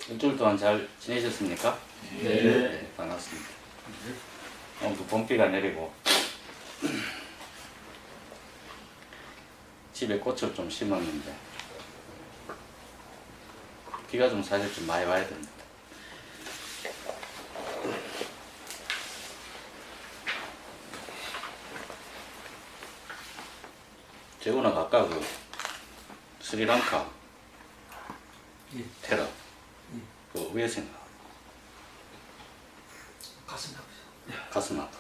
일주일 동안 잘 지내셨습니까? 네. 반갑습니다. 오늘도 봄비가 내리고 집에 꽃을 좀 심었는데 비가 좀 사실 좀 많이 와야 됩니다. 재훈아가 아까 그 스리랑카 예. 테러 그 왜 생각? 가슴 아프죠. 가슴 아프다.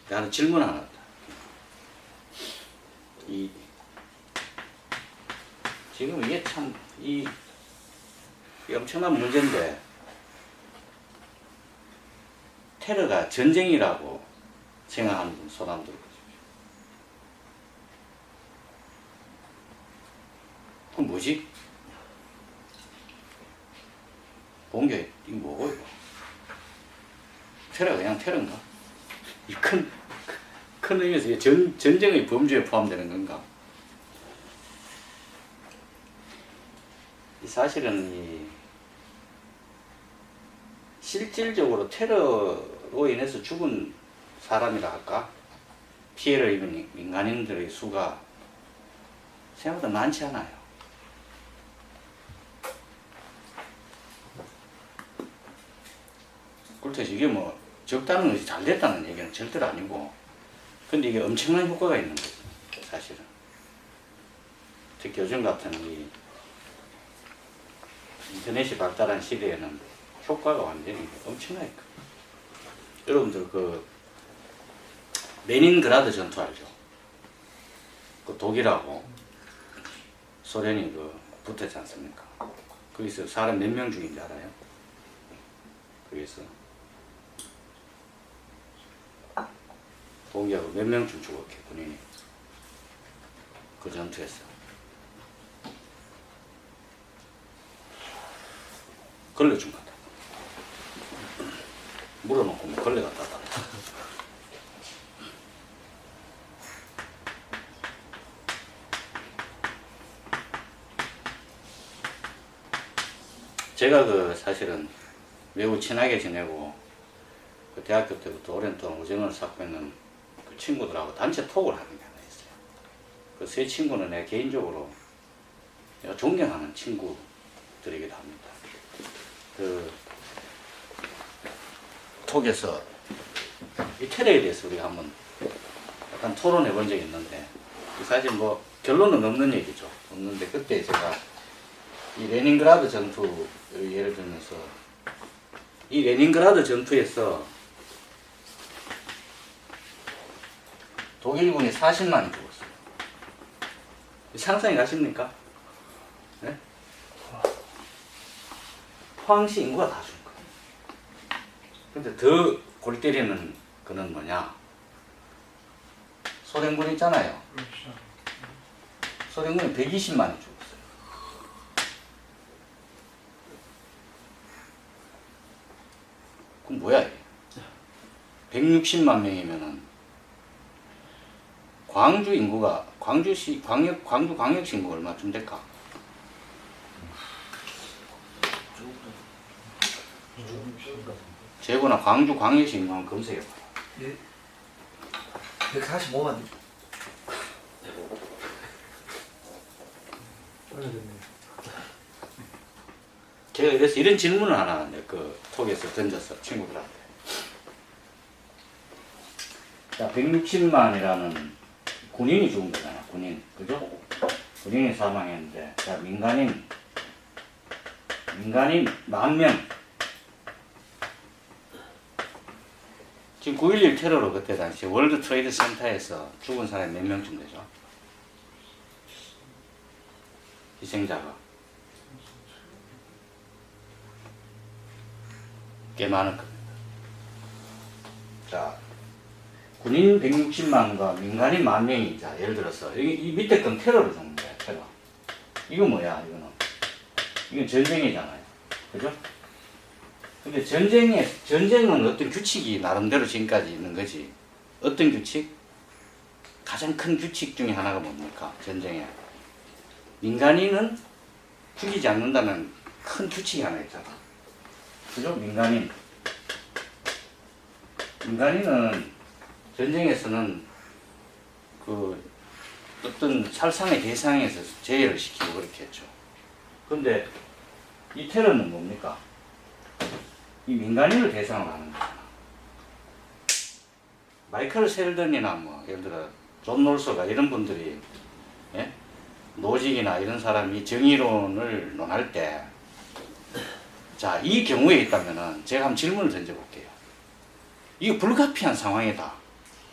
나는 질문 하나 했다. 지금 이게 참 이 엄청난 문제인데 테러가 전쟁이라고 생각하는 분 손 한번 들어보십시오. 그럼 뭐지? 본게 이거 뭐고 이거? 테러가 그냥 테러인가? 이 큰 의미에서 이게 전쟁의 범주에 포함되는 건가? 사실은 실질적으로 테러로 인해서 죽은 사람이라 할까? 피해를 입은 민간인들의 수가 생각보다 많지 않아요. 그렇다고 이게 뭐 적다는 것이 잘 됐다는 얘기는 절대로 아니고, 근데 이게 엄청난 효과가 있는 거죠, 사실은. 특히 요즘 같은 이 인터넷이 발달한 시대에는 효과가 완전히 엄청나요. 여러분들 그 레닌그라드 전투 알죠? 그 독일하고 소련이 그 붙었지 않습니까? 거기서 사람 몇 명 죽인지 알아요? 거기서 동기하고 몇 명쯤 죽었게 군인이 그 전투에서. 걸레 좀 갖다 물어놓고 뭐 걸레 갖다 다 제가 그 사실은 매우 친하게 지내고 그 대학교 때부터 오랜 동안 우정을 쌓고 있는 그 친구들하고 단체 톡을 하는 게 하나 있어요. 그 세 친구는 내 개인적으로 내가 존경하는 친구들이기도 합니다. 그 톡에서 이 테러에 대해서 우리가 한번 약간 토론해 본 적이 있는데, 사실 뭐 결론은 없는 얘기죠. 없는데 그때 제가 이 레닌그라드 전투 예를 들면서 이 레닌그라드 전투에서 독일군이 40만이 죽었어요. 상상이 가십니까? 네? 포항시 인구가 다 죽은 거예요. 근데 더 골 때리는 거는 뭐냐? 소련군 있잖아요. 소련군이 120만이 죽었어요. 그럼 뭐야 이게? 160만 명이면은 광주 인구가 광주 광역시 인구가 얼마쯤 될까? 재고나 광주 광역시 인구 한번 검색해봐요. 예. 145만. 제가 이래서 이런 질문을 하나 그 톡에서 던졌어, 친구들한테. 자, 160만이라는 군인이 죽은 거잖아, 군인. 그죠? 군인이 사망했는데, 자, 민간인 10,000명. 지금 9.11 테러로 그때 당시 월드 트레이드 센터에서 죽은 사람이 몇 명쯤 되죠? 희생자가. 꽤 많을 겁니다. 자, 군인 160만과 민간인 10,000명이, 자, 예를 들어서, 이 밑에 건 테러로 죽는 거야, 테러. 이거 뭐야, 이거는. 이건 전쟁이잖아요. 그죠? 근데 전쟁은 어떤 규칙이 나름대로 지금까지 있는 거지. 어떤 규칙? 가장 큰 규칙 중에 하나가 뭡니까? 전쟁에. 민간인은 죽이지 않는다는 큰 규칙이 하나 있잖아. 그죠? 민간인. 민간인은 전쟁에서는 그 어떤 살상의 대상에서 제외를 시키고 그렇게 했죠. 그런데 이 테러는 뭡니까? 이 민간인을 대상으로 하는 거잖아. 마이클 셀던이나 뭐 예를 들어 존 놀서가 이런 분들이 예? 노직이나 이런 사람이 정의론을 논할 때 자, 이 경우에 있다면은 제가 한번 질문을 던져볼게요. 이게 불가피한 상황이다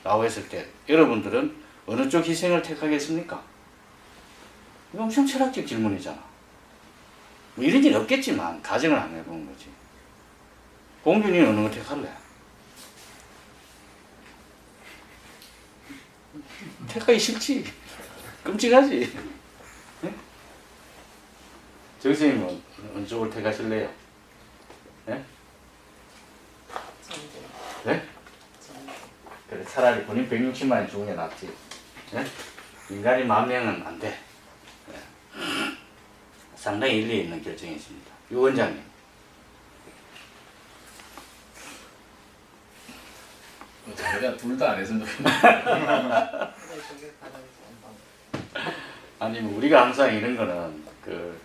라고 했을 때 여러분들은 어느 쪽 희생을 택하겠습니까? 이거 엄청 철학적 질문이잖아. 뭐 이런 일 없겠지만 가정을 안 해보는 거지. 공준이는 어느 거 택할래? 택하기 싫지. 끔찍하지. 네? 정선생님은 어느 쪽을 택하실래요? 네? 네? 그래, 차라리 군인 160만이 죽은 게 낫지. 네? 인간이 10,000명은 안 돼. 네. 상당히 일리 있는 결정이십니다. 유 원장님. 자기가 둘 다 안 했으면 좋겠네. 아니, 뭐 우리가 항상 이런 거는 그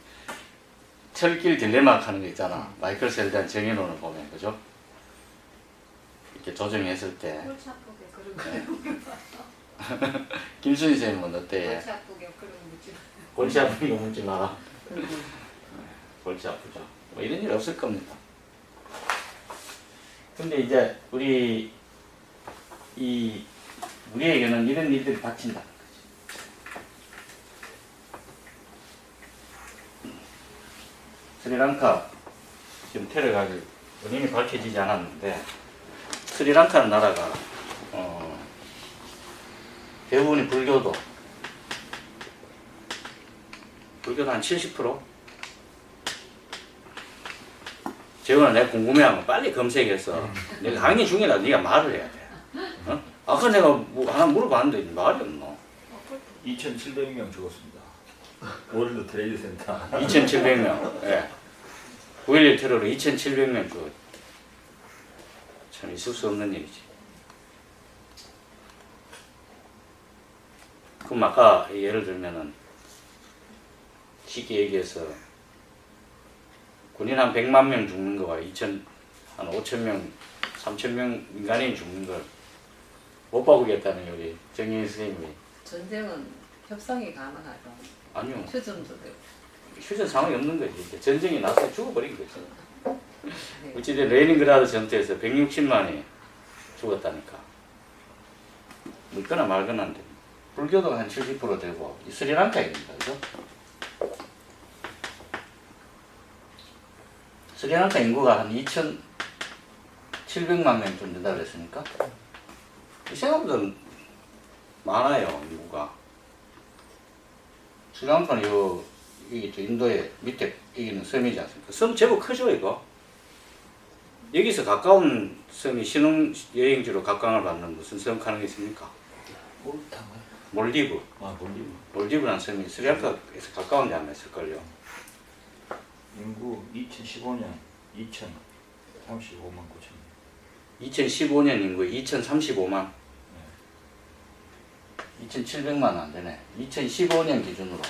철길 딜레마 하는 거 있잖아. 마이클 셀단 정의론을 보면, 그죠? 이렇게 조정했을 때. 골치 아프게 그런 거. 김순희 선생님은 어때요? 골치 아프게 그런 거지. 골치 아픈 거 묻지 마라. 골치 아프죠. 뭐 이런 일 없을 겁니다. 근데 이제 우리에게는 이런 일들이 닥친다는 거지. 스리랑카 지금 테러가 아직 원인이 밝혀지지 않았는데 스리랑카는 나라가 대부분이 불교도 한 70%? 재훈아, 내가 궁금해하면 빨리 검색해서 내가 강의 중이라 네가 말을 해야 돼. 어? 아까 내가 뭐 하나 물어봤는데 말이 없노. 2,700명 죽었습니다. 월드 트레이드 센터. 2,700명. 예. 9.11 테러로 2,700명 죽었. 참 있을 수 없는 일이지. 그럼 아까 예를 들면은 쉽게 얘기해서 군인 한 100만 명 죽는 거와 한 5,000명, 3,000명 민간인 죽는 걸 못 바꾸겠다는 우리 정의인 선생님이. 전쟁은 협상이 가능하죠. 아니요. 휴전도 되고. 휴전 상황이 없는 거지. 이제 전쟁이 나서 죽어버린 거지. 네. 어찌됐든 레닌그라드 전투에서 160만이 죽었다니까. 믿거나 말거나인데. 불교도가 한 70% 되고 이 스리랑카입니다. 그죠? 스리랑카 인구가 한 2,700만 명 좀 된다고 그랬으니까 생각보다 많아요, 인구가. 스리랑카는 여기 저 인도의 밑에 여기는 섬이지 않습니까? 섬 제법 크죠, 이거? 여기서 가까운 섬이 신혼여행지로 각광을 받는 무슨 섬 가는 게 있습니까? 몰타인가요? 몰디브. 아, 몰디브. 몰디브라는 섬이 스리랑카에서 가까운 데 하나 있을걸요. 인구 2015년 2,035만 9천 명. 2015년 인구 2,035만. 2,700만 안 되네. 2015년 기준으로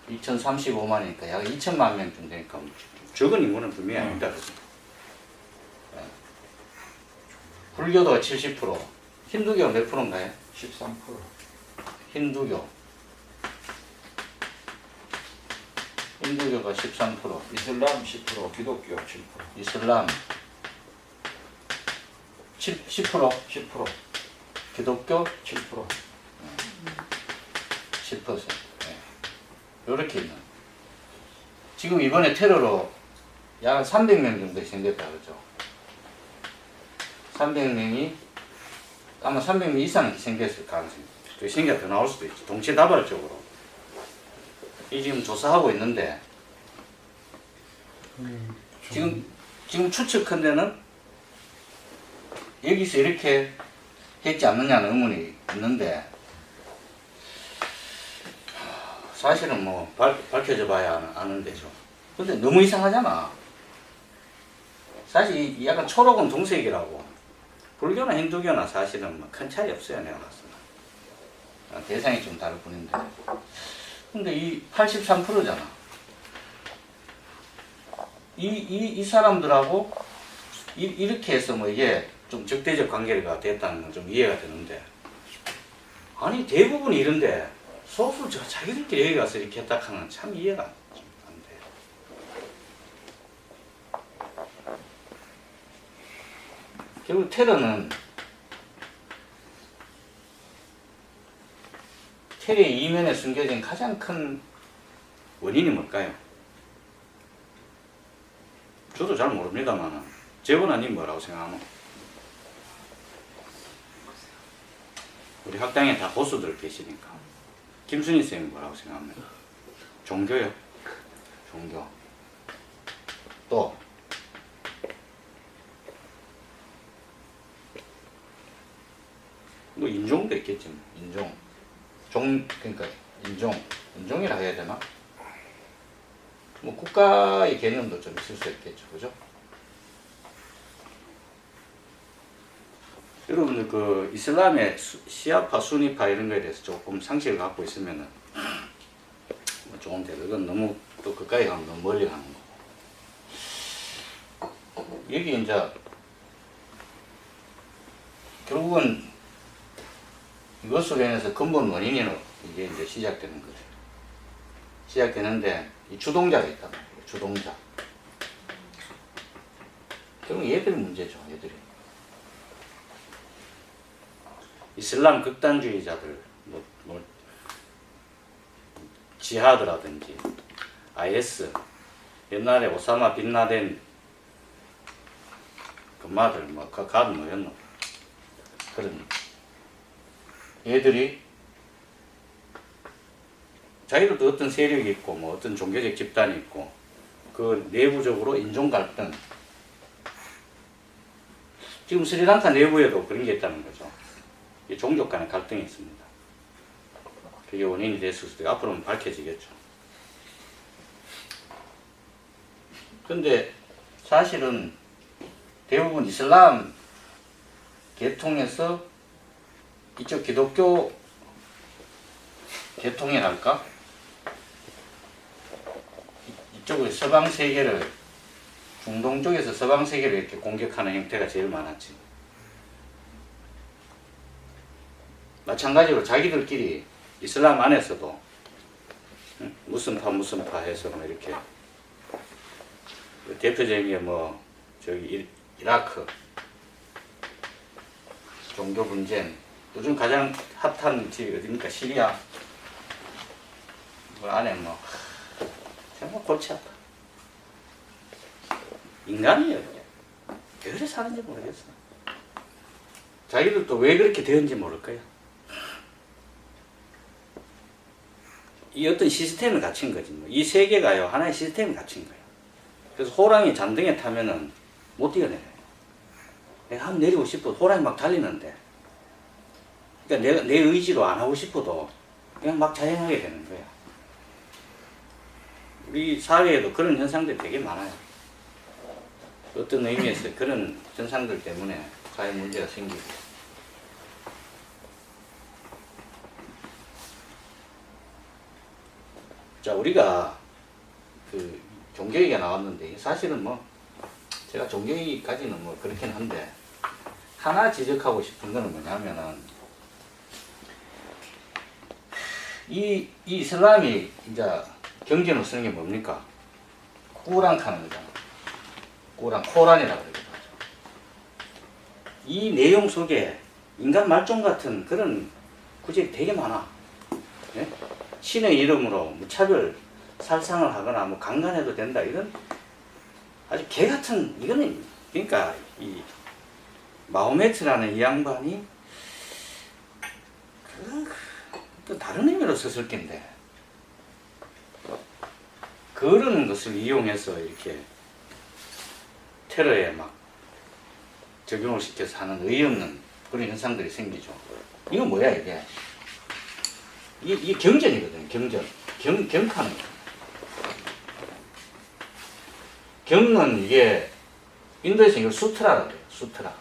2,035만이니까 약 2천만 명쯤 되니까 적은 인구는 분명히 아니다. 그죠? 네. 불교도가 70%, 힌두교가 몇 프로인가요? 13%. 힌두교가 13%, 이슬람 10%, 기독교 7%. 이슬람 10%, 10%, 기독교 7%. 10%. 네. 요렇게 있는. 지금 이번에 테러로 약 300명 정도 희생됐다 그러죠. 300명이 아마 300명 이상 희생됐을 가능성이 있죠. 그 희생자가 더 나올 수도 있죠. 동체다발적으로. 이 지금 조사하고 있는데 지금 추측컨대는 여기서 이렇게 했지 않느냐는 의문이 있는데 사실은 뭐 밝혀져 봐야 아는 데죠. 근데 너무 이상하잖아. 사실 이 약간 초록은 동색이라고. 불교나 힌두교나 사실은 뭐 큰 차이 없어요, 내가 봤을 때. 대상이 좀 다를 뿐인데. 근데 이 83%잖아. 이 사람들하고 이렇게 해서 뭐 이게 좀 적대적 관계가 됐다는 건 좀 이해가 되는데. 아니, 대부분 이런데 소수 자기들끼리 여기 가서 이렇게 했다 하는 참 이해가 좀 안 돼요. 결국 테러의 이면에 숨겨진 가장 큰 원인이 뭘까요? 저도 잘 모릅니다만 재원아님 뭐라고 생각하노? 우리 학당에 다 고수들 계시니까 김순희 쌤이 뭐라고 생각합니까? 종교요? 종교. 또 뭐 인종도 있겠지 뭐. 인종. 그러니까 인종이라 해야 되나? 뭐 국가의 개념도 좀 있을 수 있겠죠. 그죠? 여러분들 그 이슬람의 시아파, 수니파 이런 거에 대해서 조금 상식을 갖고 있으면은 뭐 좋은데 그건 너무 또 가까이 가면 너무 멀리 가는 거고. 여기 이제 결국은 이것으로 인해서 근본 원인이 이게 이제 시작되는 거죠. 시작되는데 이 주동자가 있단 말이에요. 주동자. 결국 얘들이 문제죠. 얘들이. 이슬람 극단주의자들, 지하드라든지 IS, 옛날에 오사마 빈라덴 금마들 가드 뭐였노? 그런 얘들이 자기들도 어떤 세력이 있고 뭐 어떤 종교적 집단이 있고 그 내부적으로 인종 갈등, 지금 스리랑카 내부에도 그런 게 있다는 거죠. 종족 간의 갈등이 있습니다. 그게 원인이 됐을 수도 있고 앞으로는 밝혀지겠죠. 근데 사실은 대부분 이슬람 계통에서 이쪽 기독교 계통이랄까? 이쪽의 서방 세계를, 중동 쪽에서 서방 세계를 이렇게 공격하는 형태가 제일 많았지. 마찬가지로 자기들끼리 이슬람 안에서도 무슨 파 해서 뭐 이렇게 대표적인 게 뭐 저기 이라크 종교 분쟁, 요즘 가장 핫한 집이 어디입니까? 시리아. 그 안에 뭐 정말 골치 아파. 인간이에요. 왜 그래 사는지 모르겠어. 자기들도 왜 그렇게 되었는지 모를 거야. 이 어떤 시스템을 갖춘 거지. 뭐. 이 세계가요, 하나의 시스템을 갖춘 거예요. 그래서 호랑이 잔등에 타면은 못 뛰어내려요. 내가 한번 내리고 싶어도 호랑이 막 달리는데. 그러니까 내 의지로 안 하고 싶어도 그냥 막 자행하게 되는 거야. 우리 사회에도 그런 현상들이 되게 많아요. 어떤 의미에서 그런 현상들 때문에 사회 문제가 생기고. 자, 우리가 그 종교 얘기가 나왔는데 사실은 뭐 제가 종교 얘기까지는 뭐 그렇긴 한데 하나 지적하고 싶은 거는 뭐냐면은 이 이슬람이 이제 경전을 쓰는 게 뭡니까? 꾸란카는 거잖아. 코란이라고 그러기도 하죠. 이 내용 속에 인간 말종 같은 그런 구절이 되게 많아. 네? 신의 이름으로 무차별 살상을 하거나 뭐 강간해도 된다, 이건 아주 개 같은, 이거는 그러니까 이 마호메트라는 이 양반이 또 다른 의미로 썼을 텐데 그러는 것을 이용해서 이렇게 테러에 막 적용을 시켜서 하는 어이없는 그런 현상들이 생기죠. 이건 뭐야 이게? 이게 경전이거든요. 경카는 거예요. 경은 이게 인도에서 이걸 수트라라고 해요. 수트라.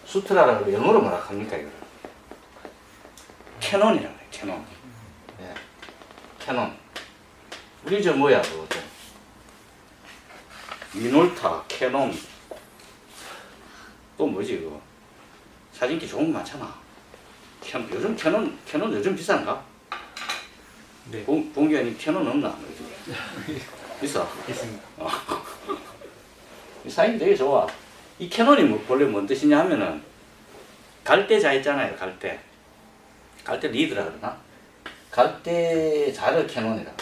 수트라라고 영어로 뭐라 합니까 이거를? 캐논이라고 해요. 캐논. 예. 캐논. 우리 저 뭐야 그거 좀 미놀타, 캐논 또 뭐지 그거 사진기 좋은 거 많잖아. 요즘 캐논 요즘 비싼가? 네. 봉기아님 캐논 없나? 비싸. 있습니다. 이 사진 되게 좋아. 이 캐논이 뭐 원래 뭔 뜻이냐 하면은 갈대자 있잖아요. 갈대 리드라 그러나? 갈대자를 캐논이라.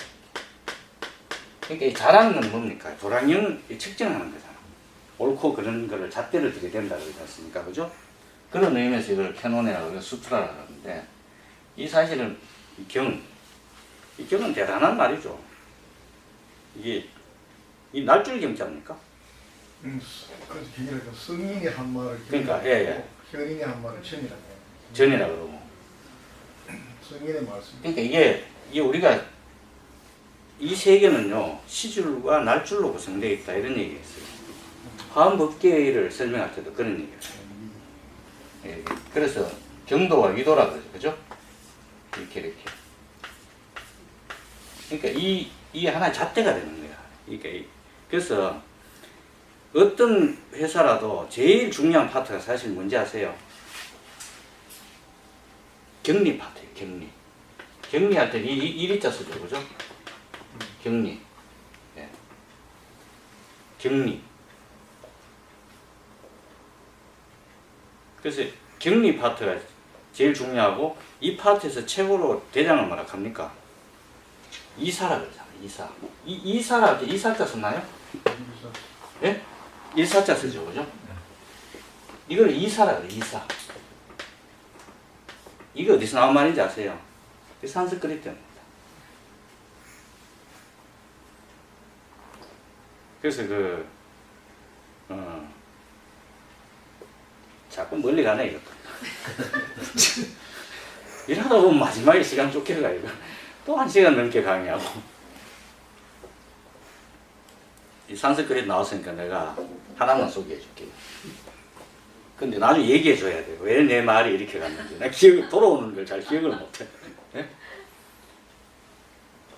그러니까 이 자라는 건 뭡니까? 도량형 측정하는 거잖아. 옳고 그런 거를 잣대를 들게 된다 그러지 않습니까? 그죠? 그런 의미에서 이걸 캐논이라고 그래서 수트라라고 하는데 이 사실은 이 경은 대단한 말이죠. 이게 이 날줄 경자입니까? 그래서 기계를 성인이 한 말을 그러니까, 경이라고 예, 하고 현인이 한 말을 전이라고 해요. 전이라 그러고. 성인의 말씀. 그러니까 이게 우리가 이 세계는요 시줄과 날줄로 구성되어 있다 이런 얘기했어요. 화엄법계를 설명할 때도 그런 얘기했어요. 예, 그래서 경도와 위도라 그러죠, 그죠? 이렇게. 그러니까 이 하나의 잣대가 되는 거야. 그러니까 그래서 어떤 회사라도 제일 중요한 파트가 사실 뭔지 아세요? 격리 파트예요. 격리할 때 이리자 쓰죠, 그죠? 격리. 예. 격리. 그래서 격리 파트가 제일 중요하고 이 파트에서 최고로 대장을 뭐라 합니까? 이사라 그러잖아요. 이사. 이사라 할 때 이사자 썼나요? 예? 일사자 쓰죠, 그죠? 이걸 이사라 그래요. 이사. 이게 어디서 나온 말인지 아세요? 산스크리트입니다. 그래서 자꾸 멀리 가네, 이거. 이러다 보면 마지막에 시간 쫓겨가, 이거. 또 1시간 넘게 강의하고. 이 산스크리트 나왔으니까 내가 하나만 소개해 줄게요. 근데 나중에 얘기해 줘야 돼요. 왜 내 말이 이렇게 갔는지. 나 돌아오는 걸 잘 기억을 못해. 네?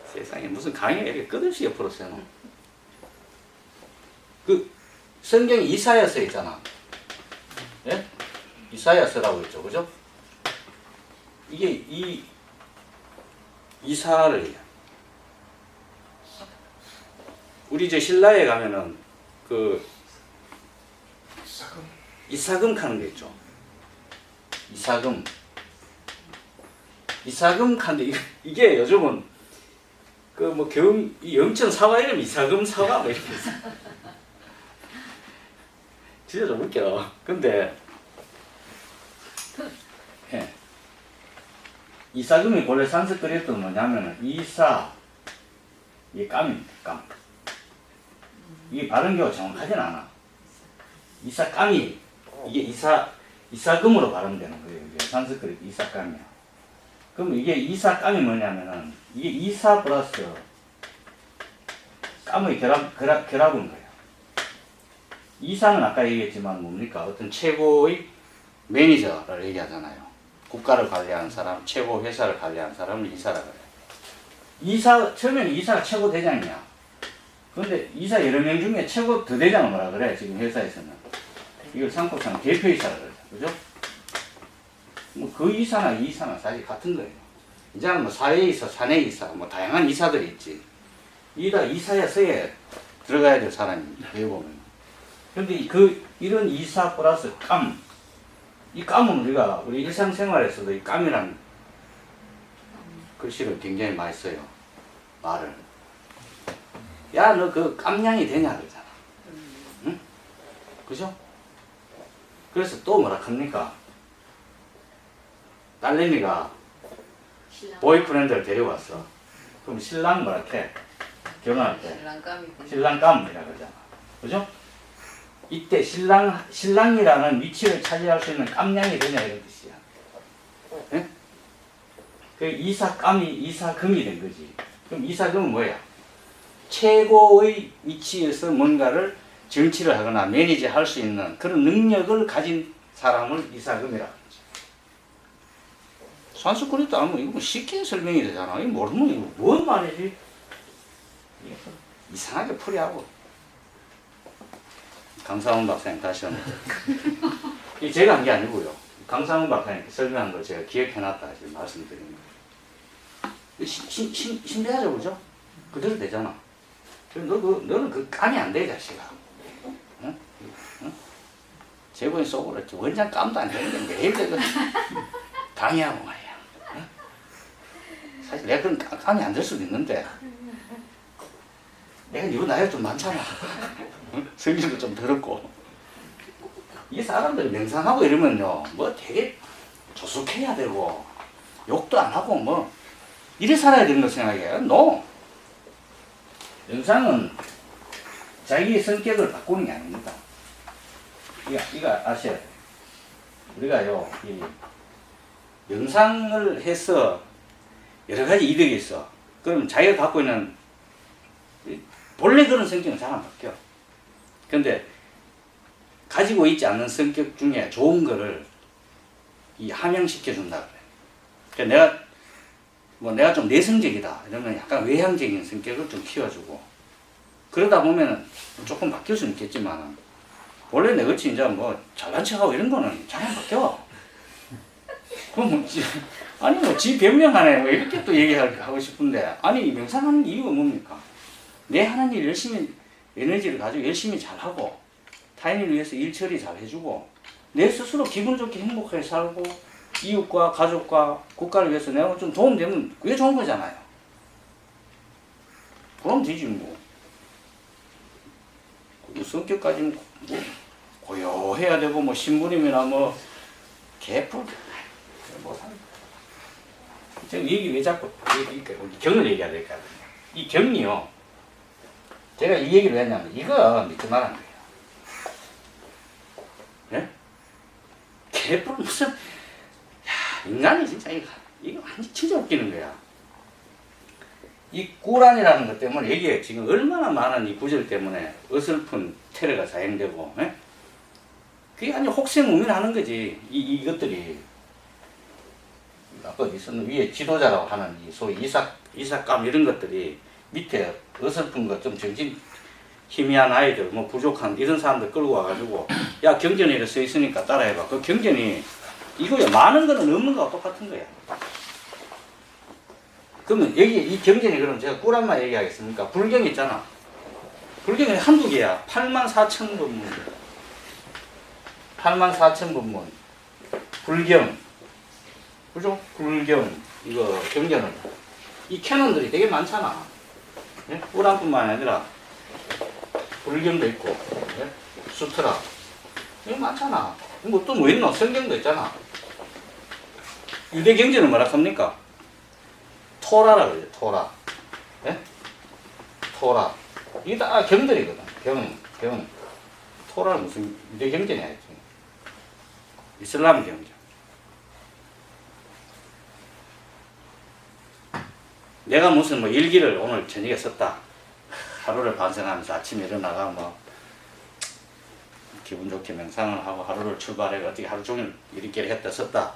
세상에 무슨 강의가 이렇게 끝없이 옆으로 써놓은. 성경에 이사야서 있잖아. 예? 이사야서라고 있죠. 그죠? 이게 이사를 얘기해. 우리 저 신라에 가면은 이사금 카는 게 있죠. 이사금 카인데 이게 요즘은 이 영천 사과 이름 이사금 사과 뭐 이렇게 있어. 진짜 좀 웃겨. 근데 예. 이사금이 원래 산스크리트는 뭐냐면은 이사 이게 깜입니다. 깜. 이게 발음교가 정확하진 않아. 이사깜이 이게 이사금으로 발음되는 거예요. 이게 산스크리트 이사깜이야. 그럼 이게 이사깜이 뭐냐면은 이게 이사 플러스 깜의 결합인 거예요. 이사는 아까 얘기했지만 뭡니까? 어떤 최고의 매니저를 얘기하잖아요. 국가를 관리하는 사람, 최고 회사를 관리하는 사람을 이사라 그래요. 처음에는 이사가 최고 대장이야. 근데 이사 여러 명 중에 최고 더 대장을 뭐라 그래, 지금 회사에서는. 이걸 상법상 대표이사라 그러죠. 그죠? 그 이사나 이 이사나 사실 같은 거예요. 이제는 뭐 사회이사, 사내이사, 뭐 다양한 이사들이 있지. 다 이사야서에 들어가야 될 사람입니다. 배워보면. 근데 이런 이사 플러스 깜. 이 깜은 우리 일상생활에서도 이 깜이란 글씨를 굉장히 많이 써요. 말을. 야, 너 그 깜냥이 되냐 그러잖아. 응? 그죠? 그래서 또 뭐라 합니까? 딸내미가 보이프렌드를 데려왔어. 그럼 신랑 뭐라 해? 결혼할 때. 신랑감이라 그러잖아. 그죠? 이때 신랑이라는 위치를 차지할 수 있는 깜냥이 되냐 이런 뜻이야. 예? 그 이사금이 된 거지. 그럼 이사금은 뭐야? 최고의 위치에서 뭔가를 정치를 하거나 매니지할 수 있는 그런 능력을 가진 사람을 이사금이라고 하지. 산스크리트 알면 이거 뭐 쉽게 설명이 되잖아. 이거 모르면 이거 뭔 말이지? 이상하게 풀이하고. 강상훈 박사님 다시 한번. 이 제가 한 게 아니고요. 강상훈 박사님 설명한 걸 제가 기억해놨다 지금 말씀드립니다. 신뢰하죠, 그죠? 그대로 되잖아. 너는 그 감이 안 돼, 자식아. 응? 응? 제보인 속으로 원장 감도 안 되는데 매일 내가 강의하고 말이야. 응? 사실 내가 그런 감이 안 될 수도 있는데 내가 이거 나이가 좀 많잖아. 응? 성질도 좀 더럽고. 이 사람들 명상하고 이러면요, 뭐 되게 조숙해야 되고 욕도 안 하고 뭐 이래 살아야 되는 거 생각해. No. 명상은 자기의 성격을 바꾸는 게 아닙니다. 이거 아셔야 돼요. 우리가요, 이 명상을 해서 여러 가지 이득이 있어. 그럼 자기가 갖고 있는 본래 그런 성격은 잘 안 바뀌어. 근데 가지고 있지 않는 성격 중에 좋은 거를 이 함양시켜 준다 그래. 그러니까 내가 좀 내성적이다 이러면 약간 외향적인 성격을 좀 키워주고, 그러다 보면은 조금 바뀔 수는 있겠지만 원래 내같이 이제 뭐 잘난 척하고 이런 거는 잘 안 바뀌어. 그럼 지 변명하네 뭐 이렇게 또 얘기하고 싶은데, 아니 명상하는 이유가 뭡니까? 내 하는 일 열심히 에너지를 가지고 열심히 잘하고 타인을 위해서 일 처리 잘 해주고 내 스스로 기분 좋게 행복하게 살고 이웃과 가족과 국가를 위해서 내가 좀 도움되면 그게 좋은 거잖아요. 그럼 되지 뭐. 성격까지 뭐 고요해야 되고 뭐 신부님이나 뭐 개뿔 뭐 지금 얘기 왜 자꾸 경을 얘기해야 될까? 이 경이요. 제가 이 얘기를 왜 했냐면 이거 믿지 말라는 거예요. 예? 개뿔 무슨 인간이 진짜 이거 완전 진짜 웃기는 거야. 이 꾸란이라는 것 때문에 여기에 지금 얼마나 많은 이 구절 때문에 어설픈 테러가 자행되고, 예? 그게 아니 혹세무민하는 거지. 이것들이 아까 있었는 위에 지도자라고 하는 이 소위 이삭감 이런 것들이 밑에 어설픈 것 좀 정신 희미한 아이들 뭐 부족한 이런 사람들 끌고 와가지고 야 경전에 써 있으니까 따라해봐. 그 경전이 이거야 많은 거는 없는 거와 똑같은 거야. 그러면 여기 이 경전이 그럼 제가 꾸란만 얘기하겠습니까? 불경 있잖아. 불경이 한두 개야. 84,000번문. 84,000번문. 불경. 그죠? 불경. 이거 경전은. 이 캐논들이 되게 많잖아. 예? 꾸란뿐만 아니라 불경도 있고, 예? 수트라. 이거 많잖아. 뭐 또 뭐 있노? 성경도 있잖아. 유대 경전은 뭐라 합니까? 토라라 그러죠. 토라. 예? 토라. 이게 다 경들이거든. 경. 토라는 무슨 유대 경전이 아니지. 이슬람 경전. 내가 무슨 뭐 일기를 오늘 저녁에 썼다. 하루를 반성하면서 아침에 일어나가 뭐 기분 좋게 명상을 하고 하루를 출발해 어떻게 하루 종일 이리끼리 했다 썼다.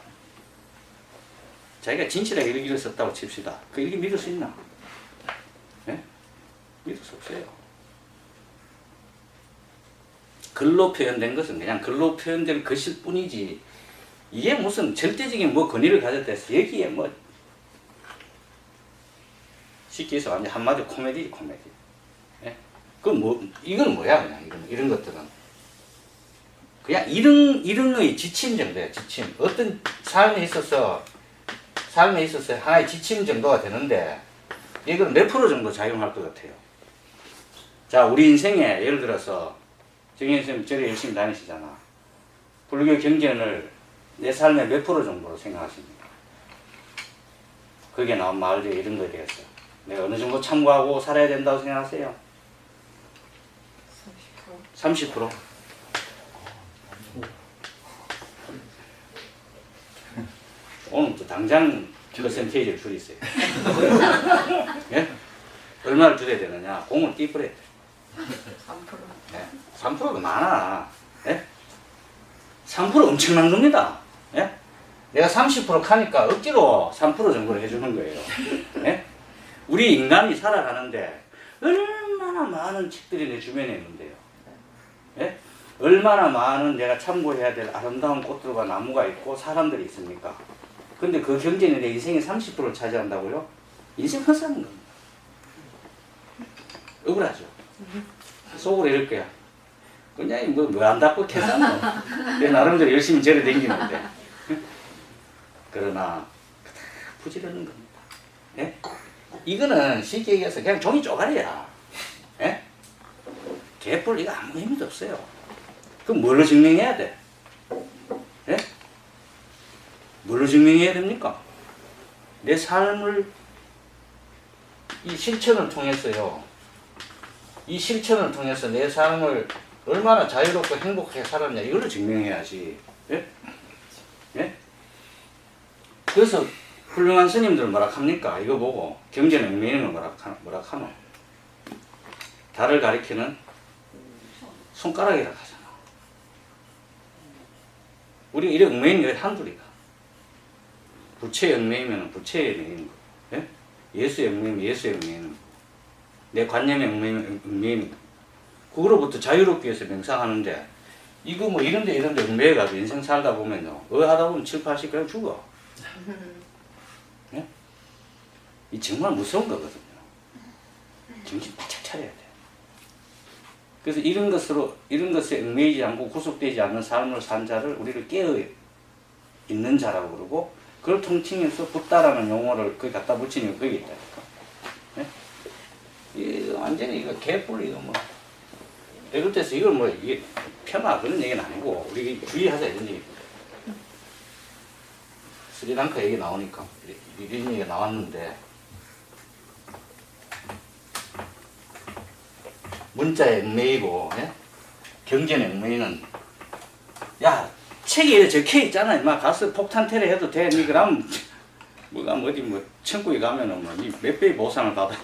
자기가 진실하게 일기를 썼다고 칩시다. 그 일기 믿을 수 있나? 예? 믿을 수 없어요. 글로 표현된 것은 그냥 글로 표현될 것일 뿐이지 이게 무슨 절대적인 뭐 권위를 가졌다 해서 여기에 뭐 쉽게 해서 완전 한마디 코미디. 예? 그건 뭐 이건 뭐야 그냥 이런 것들은 그냥 이릉의 지침 정도야. 지침. 어떤 삶에 있어서 하나의 지침 정도가 되는데 이건 몇 프로 정도 작용할 것 같아요. 자, 우리 인생에 예를 들어서 정현 선생님 절에 열심히 다니시잖아. 불교 경전을 내 삶의 몇 프로 정도로 생각하십니까? 거기에 나온 말 중에 이런 거에 대해서 내가 어느 정도 참고하고 살아야 된다고 생각하세요? 30%? 오늘 또 당장 퍼센테이지를 줄이세요. 예? 얼마를 줄여야 되느냐? 공을 띠뿌려야 돼. 3%. 예? 3%가 많아. 예? 3% 엄청난 겁니다. 예? 내가 30% 카니까 억지로 3% 정도를 해주는 거예요. 예? 우리 인간이 살아가는데 얼마나 많은 책들이 내 주변에 있는데요. 예? 얼마나 많은 내가 참고해야 될 아름다운 꽃들과 나무가 있고 사람들이 있습니까? 근데 그 경쟁이 내 인생의 30%를 차지한다고요? 인생 헛사는 겁니다. 억울하죠? 속으로 이럴 거야. 그냥 뭐 안 답답했잖아. 내 나름대로 열심히 절에 댕기는데. 그러나 부지런한 겁니다. 예? 이거는 쉽게 얘기해서 그냥 종이 쪼가리야. 예? 개뿔 이거 아무 의미도 없어요. 그럼 뭘로 증명해야 돼? 예? 뭘로 증명해야 됩니까? 내 삶을 이 실천을 통해서요. 이 실천을 통해서 내 삶을 얼마나 자유롭고 행복하게 살았냐 이걸로 증명해야지. 예? 예? 그래서 훌륭한 스님들 뭐라 합니까? 이거 보고 경제는 얽매이는 거 뭐라 하노? 달을 가리키는 손가락이라 하잖아. 우리 이래 얽매이는 게 한둘이다. 부채에 얽매이면 부채에 얽매이는 거. 예? 예수에 얽매이면 예수에 얽매이는 거. 내 관념에 얽매이는 거. 그거로부터 자유롭기 위해서 명상하는데 이거 뭐 이런데 얽매여가지고 인생 살다 보면요. 하다 보면 7, 80 그냥 죽어. 예? 이 정말 무서운 거거든요. 정신 바짝 차려야 돼. 그래서 이런 것에 얽매이지 않고 구속되지 않는 삶을 산 자를 우리를 깨어 있는 자라고 그러고 그걸 통칭해서 붓다라는 용어를 거기 갖다 붙이는 게 거기 있다니까. 예? 이거 완전히 이거 개뿔 이거 뭐. 이럴 때서 이걸 뭐 이게 폄하 그런 얘기는 아니고 우리 주의하자 이런 얘기입니다. 스리랑카 얘기 나오니까 이런 얘기가 나왔는데 문자에 얽매이고 예? 경제에 얽매이는 야 책에 적혀있잖아 임마 가서 폭탄 테러 해도 돼 니 그럼 뭐가 어디 뭐 천국에 가면은 뭐 몇 배의 보상을 받아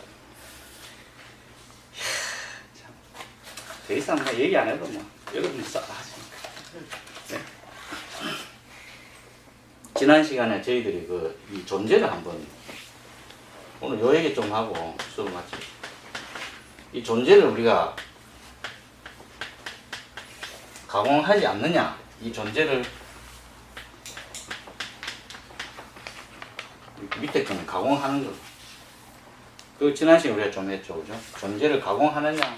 더 이상 뭐 얘기 안 해도 뭐 여러분이 싹 하시니까 네? 지난 시간에 저희들이 이 존재를 한번 오늘 요 얘기 좀 하고 수업 마치 이 존재를 우리가 가공하지 않느냐 이 존재를 밑에 거는 가공하는 거 그 지난 시간에 우리가 좀 했죠 그죠? 존재를 가공하느냐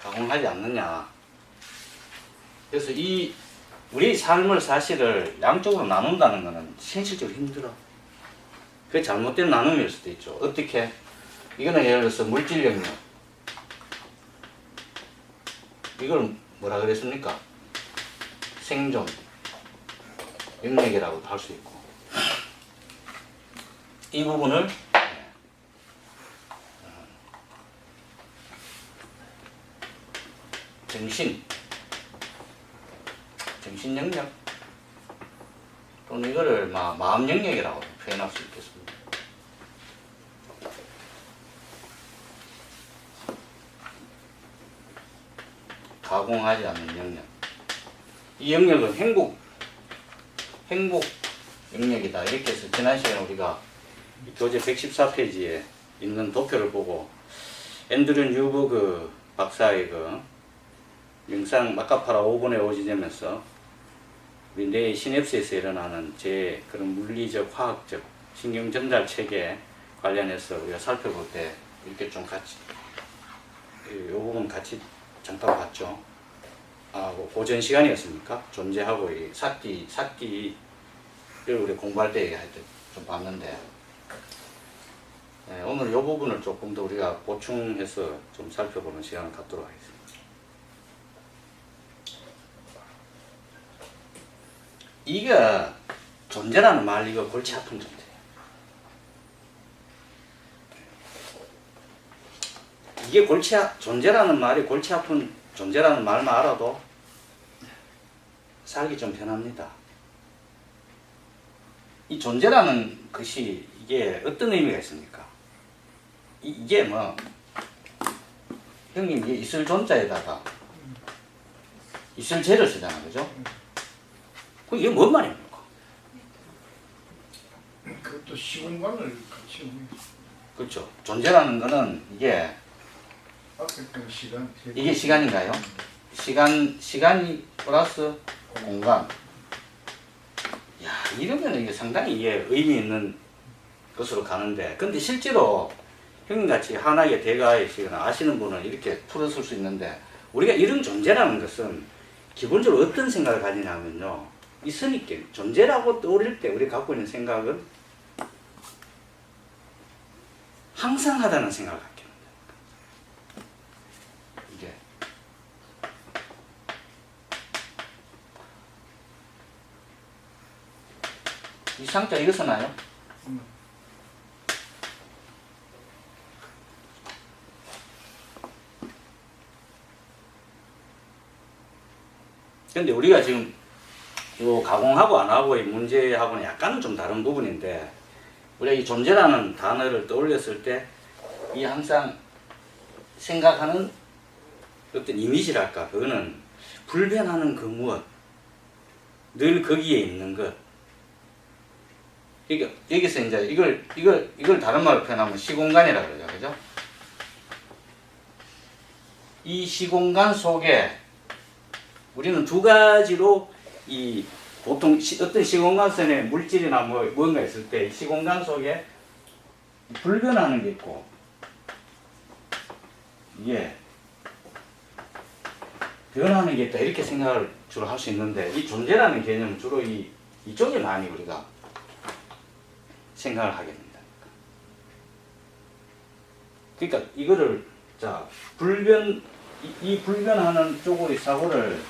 가공하지 않느냐 그래서 우리 삶을 사실을 양쪽으로 나눈다는 것은 현실적으로 힘들어. 그게 잘못된 나눔일 수도 있죠. 어떻게? 이거는 예를 들어서 물질 영역. 이걸 뭐라 그랬습니까? 생존 영역이라고도 할 수 있고. 이 부분을 정신 영역 또는 이거를 마음 영역이라고 표현할 수 있겠습니다. 가공하지 않는 영역. 이 영역은 행복 영역이다. 이렇게 해서 지난 시간에 우리가 교재 114페이지에 있는 도표를 보고 앤드류 뉴버그 박사의 명상 마카파라 5분의 5 지점에서 우리 뇌의 시냅스에서 일어나는 그런 물리적, 화학적, 신경 전달 체계 관련해서 우리가 살펴볼 때 이렇게 좀 같이 이 부분 같이 잠깐 봤죠. 고전 시간이었습니까? 존재하고 이 사띠를 우리 공부할 때 할 때 좀 봤는데 오늘 이 부분을 조금 더 우리가 보충해서 좀 살펴보는 시간을 갖도록 하겠습니다. 이게 존재라는 말 이거 골치 아픈 존재예요. 이게 존재라는 말이 골치 아픈 존재라는 말만 알아도 살기 좀 편합니다. 이 존재라는 것이 이게 어떤 의미가 있습니까? 이게 뭐 형님 이게 있을 존자에다가 있을 죄를 쓰잖아, 그죠? 이게 뭔 말입니까? 그것도 시공간을 같이 오면 그렇죠. 존재라는 거는 이게 앞에 그 시간 이게 시간인가요? 시간이 플러스 공간. 야, 이러면 이게 상당히 이게 의미 있는 것으로 가는데, 근데 실제로 형님같이 하나의 대가이시거나 아시는 분은 이렇게 풀어쓸 수 있는데, 우리가 이런 존재라는 것은 기본적으로 어떤 생각을 가지냐면요, 이 선입견, 존재라고 떠오를 때 우리가 갖고 있는 생각은 항상 하다는 생각을 갖게 합니다. 이게 이 상자 이거 쓰나요? 근데 우리가 지금 요 가공하고 안 하고의 문제하고는 약간은 좀 다른 부분인데, 우리가 이 존재라는 단어를 떠올렸을 때 이 항상 생각하는 어떤 이미지랄까, 그거는 불변하는 그 무엇, 늘 거기에 있는 것. 그러니까 여기서 이제 이걸 다른 말로 표현하면 시공간이라 그러죠, 그죠? 이 시공간 속에 우리는 두 가지로 이 보통 어떤 시공간 속에 물질이나 뭔가 있을 때 이 시공간 속에 불변하는 게 있고, 이게 변하는 게 있다, 이렇게 생각을 주로 할 수 있는데, 이 존재라는 개념은 주로 이쪽에 많이 우리가 생각을 하게 됩니다. 그러니까 이거를 자 이 불변하는 쪽의 사고를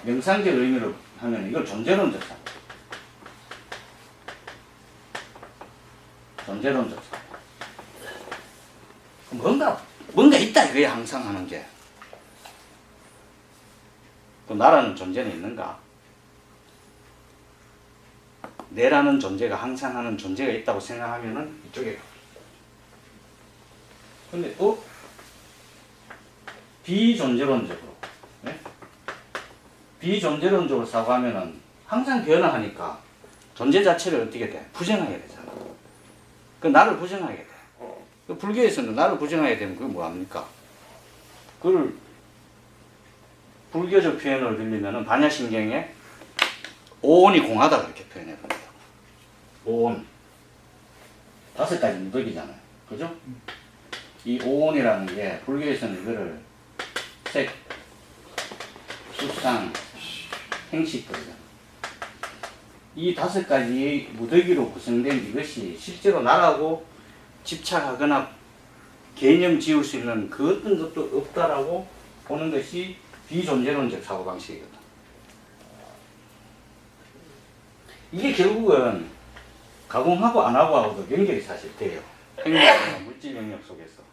명상적 의미로 하면 이걸 존재론적 사고, 존재론적 사고. 뭔가 있다 이거야, 항상 하는 게. 또 나라는 존재는 있는가? 내라는 존재가 항상 하는 존재가 있다고 생각하면은 이쪽에. 근데 또 비존재론적으로, 네? 비존재론적으로 사고하면은 항상 변화하니까 존재 자체를 어떻게 돼? 부정하게 되잖아. 그 나를 부정하게 돼. 그 불교에서는 나를 부정하게 되면 그게 뭐합니까? 그걸 불교적 표현을 들리면은 반야신경에 오온이 공하다 그렇게 표현해 봅니다. 오온. 5가지 무덕이잖아요. 그죠? 이 오온이라는 게 불교에서는 이거를 색, 수상, 행식거든요. 이 5가지의 무더기로 구성된 이것이 실제로 나라고 집착하거나 개념 지을 수 있는 그 어떤 것도 없다라고 보는 것이 비존재론적 사고방식이거든. 이게 결국은 가공하고 안 하고도 연결이 사실 돼요. 행동이나 물질 영역 속에서.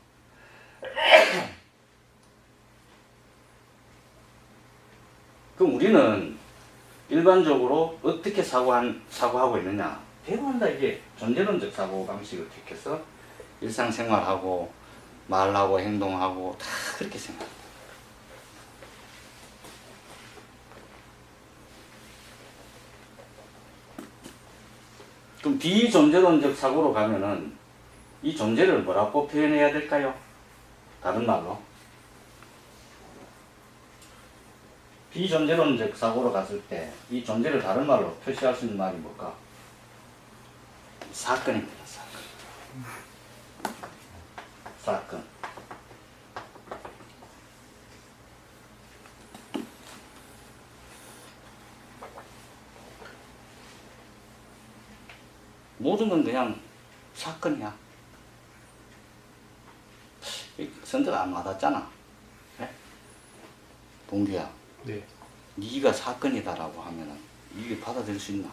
그럼 우리는 일반적으로 어떻게 사고하고 있느냐? 대부분 다 이게 존재론적 사고방식을 택해서 일상생활하고 말하고 행동하고 다 그렇게 생각합니다. 그럼 비존재론적 사고로 가면은 이 존재를 뭐라고 표현해야 될까요? 다른 말로. 비존재론적 사고로 갔을 때 이 존재를 다른 말로 표시할 수 있는 말이 뭘까? 사건입니다. 사건. 모든 건 그냥 사건이야. 선택 안 받았잖아. 네? 동규야. 네. 네가 사건이다라고 하면은 이게 받아들일 수 있나?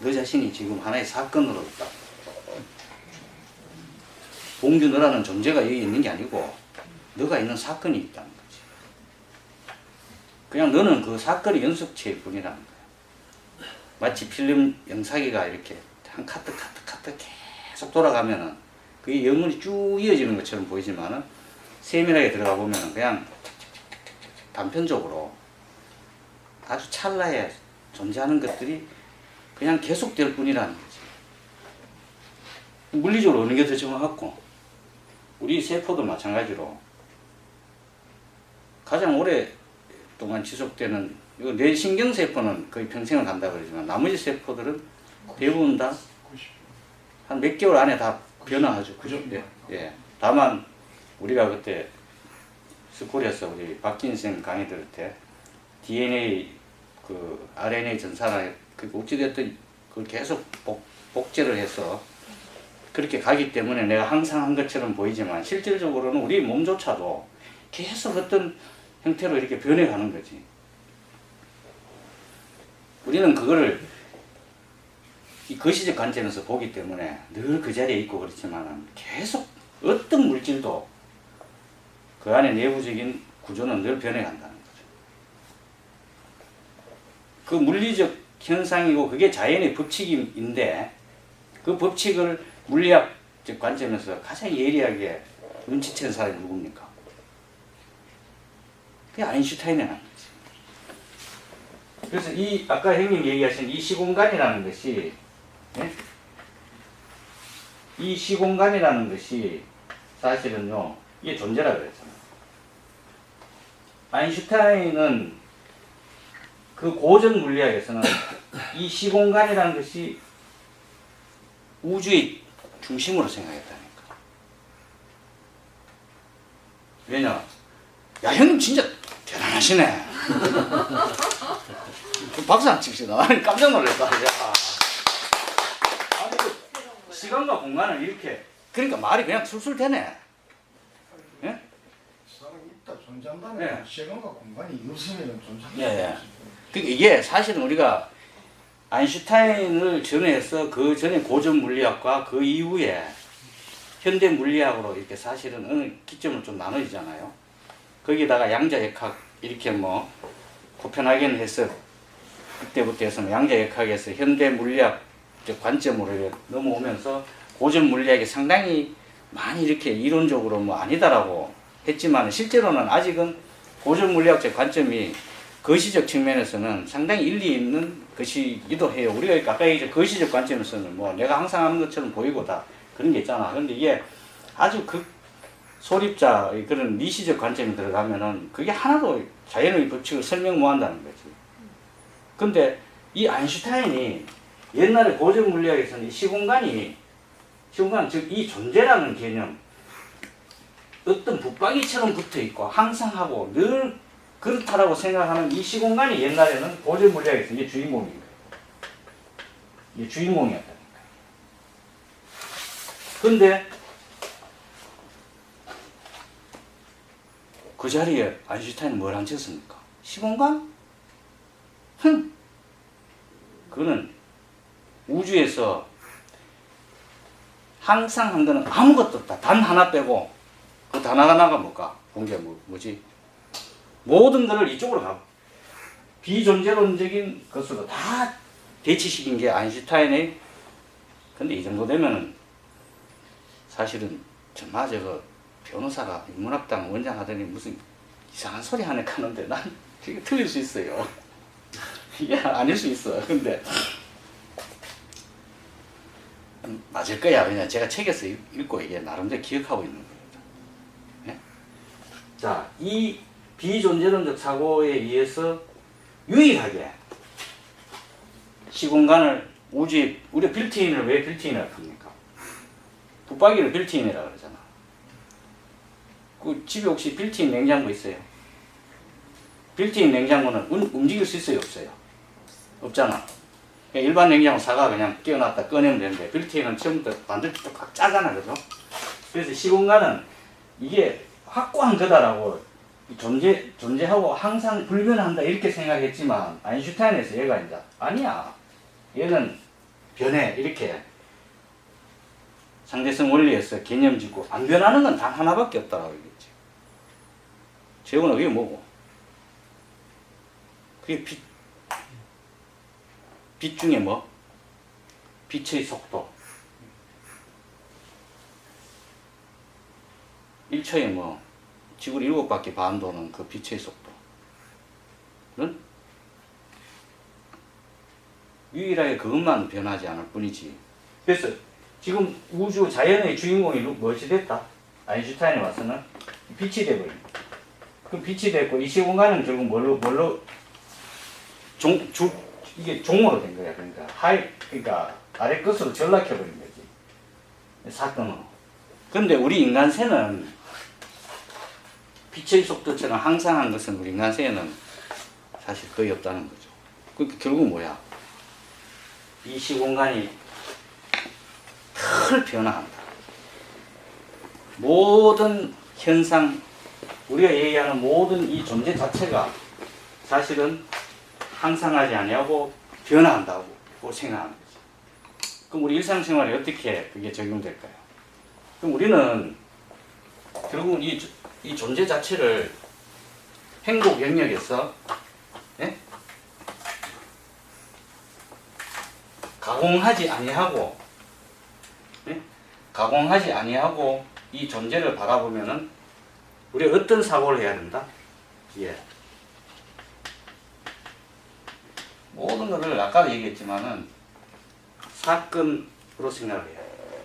너 자신이 지금 하나의 사건으로 있다. 동규 너라는 존재가 여기 있는 게 아니고 너가 있는 사건이 있다는 거지. 그냥 너는 그 사건의 연속체일 뿐이라는 거야. 마치 필름 영상기가 이렇게 한 카트 계속 돌아가면은 그게 영원히 쭉 이어지는 것처럼 보이지만은 세밀하게 들어가 보면은 그냥 단편적으로 아주 찰나에 존재하는 것들이 그냥 계속될 뿐이라는 거지. 물리적으로 어느 게 더 정확하고, 우리 세포도 마찬가지로 가장 오랫동안 지속되는, 이거 뇌신경세포는 거의 평생을 간다 그러지만 나머지 세포들은 대부분 다 한 몇 개월 안에 다 변화하죠. 그죠? 예. 예. 다만 우리가 그때 스쿨에서 우리 박진 쌤 강의 들을 때 DNA 그 RNA 전사나 그 어찌됐든 그걸 계속 복제를 해서 그렇게 가기 때문에 내가 항상 한 것처럼 보이지만 실질적으로는 우리 몸조차도 계속 어떤 형태로 이렇게 변해가는 거지. 우리는 그거를 이 거시적 관점에서 보기 때문에 늘 그 자리에 있고 그렇지만 계속 어떤 물질도 그 안에 내부적인 구조는 늘 변해간다는 거죠. 그 물리적 현상이고 그게 자연의 법칙인데 그 법칙을 물리학적 관점에서 가장 예리하게 눈치챈 사람이 누굽니까? 그게 아인슈타인이라는 거지. 그래서 이 아까 형님 얘기하신 이 시공간이라는 것이, 예? 이 시공간이라는 것이 사실은요, 이게 존재라 그랬잖아요. 아인슈타인은 그 고전 물리학에서는 이 시공간이라는 것이 우주의 중심으로 생각했다니까. 왜냐? 야, 형님 진짜 대단하시네. 박수 안 칩시다. 아니, 깜짝 놀랐다. 야. 아니, 그 시간과 공간을 이렇게, 그러니까 말이 그냥 술술 되네. 예? 사람이 있다 존재한다면 예. 시간과 공간이 없으면 존재하는 예, 예. 거지. 그러니까 이게 사실은 우리가 아인슈타인을 전해서 그 전에 고전 물리학과 그 이후에 현대 물리학으로 이렇게 사실은 어느 기점을 좀 나눠지잖아요. 거기다가 양자역학 이렇게 뭐 코펜하겐 해석 그때부터 해서 양자역학에서 현대 물리학 관점으로 넘어오면서 고전 물리학이 상당히 많이 이렇게 이론적으로 뭐 아니다라고 했지만 실제로는 아직은 고전 물리학적 관점이 거시적 측면에서는 상당히 일리 있는 것이기도 해요. 우리가 아까 이제 거시적 관점에서는 뭐 내가 항상 하는 것처럼 보이고 다 그런 게 있잖아. 그런데 이게 아주 소립자 그런 미시적 관점이 들어가면은 그게 하나도 자연의 법칙을 설명 못 한다는 거지. 근데 이 아인슈타인이 옛날에 고전 물리학에서는 이 시공간 즉 이 존재라는 개념, 어떤 붙박이처럼 붙어 있고 항상 하고 늘 그렇다라고 생각하는 이 시공간이 옛날에는 고전 물리학에서 이게 주인공인 거예요. 이게 주인공이었다니까. 근데 그 자리에 아인슈타인은 뭘 앉혔습니까? 시공간? 그거는 우주에서 항상 한 거는 아무것도 없다. 단 하나 빼고 그 단 하나가 뭘까? 본 게 뭐지? 모든 것을 이쪽으로 가고 비존재론적인 것으로 다 대치시킨 게 아인슈타인의. 근데 이 정도 되면은 사실은 정말 저거 변호사가 인문학당 원장 하더니 무슨 이상한 소리 하네 하는데 난 되게 틀릴 수 있어요. 이게 아닐 수 있어. 근데 맞을 거야. 왜냐 제가 책에서 읽고 이게 나름대로 기억하고 있는 겁니다. 네? 자, 이 비존재론적 사고에 의해서 유일하게 시공간을 우주에, 우리 빌트인을 왜 빌트인이라고 합니까? 붙박이를 빌트인이라고 그러잖아. 그 집에 혹시 빌트인 냉장고 있어요? 빌트인 냉장고는 움직일 수 있어요, 없어요? 없잖아. 일반 냉장고 사가 그냥 끼워놨다 꺼내면 되는데 빌트인은 처음부터 반대쪽 꽉 짜잖아, 그죠? 그래서 시공간은 이게 확고한 거다라고 존재하고 항상 불변한다 이렇게 생각했지만 아인슈타인에서 얘가 이제 아니야. 얘는 변해 이렇게 상대성 원리에서 개념 짓고 안 변하는 건 단 하나밖에 없다라고 얘기했지. 제곱은 그게 뭐고? 그게 빛 중에 뭐? 빛의 속도. 1초에 뭐 지구를 7바퀴 반 도는 그 빛의 속도는 유일하게 그것만 변하지 않을 뿐이지. 그래서 지금 우주 자연의 주인공이 무엇이 됐다? 아인슈타인이 와서는 빛이 돼버립니다. 그 빛이 됐고 이 시공간은 결국 뭘로 이게 종으로 된 거야. 그러니까 아래 끝으로 전락해버린 거지. 사건으로. 그런데 우리 인간새는 빛의 속도처럼 항상한 것은 우리 인간새에는 사실 거의 없다는 거죠. 그러니까 결국 뭐야? 이 시공간이 늘 변화한다. 모든 현상, 우리가 얘기하는 모든 이 존재 자체가 사실은 항상하지 아니하고 변화한다고 생각하는 거죠. 그럼 우리 일상생활에 어떻게 그게 적용될까요? 그럼 우리는 결국은 이 존재 자체를 행복 영역에서 가공하지 아니하고 이 존재를 바라보면은 우리가 어떤 사고를 해야 된다? 모든 것을 아까도 얘기했지만은 사건으로 생각을 해야 돼요.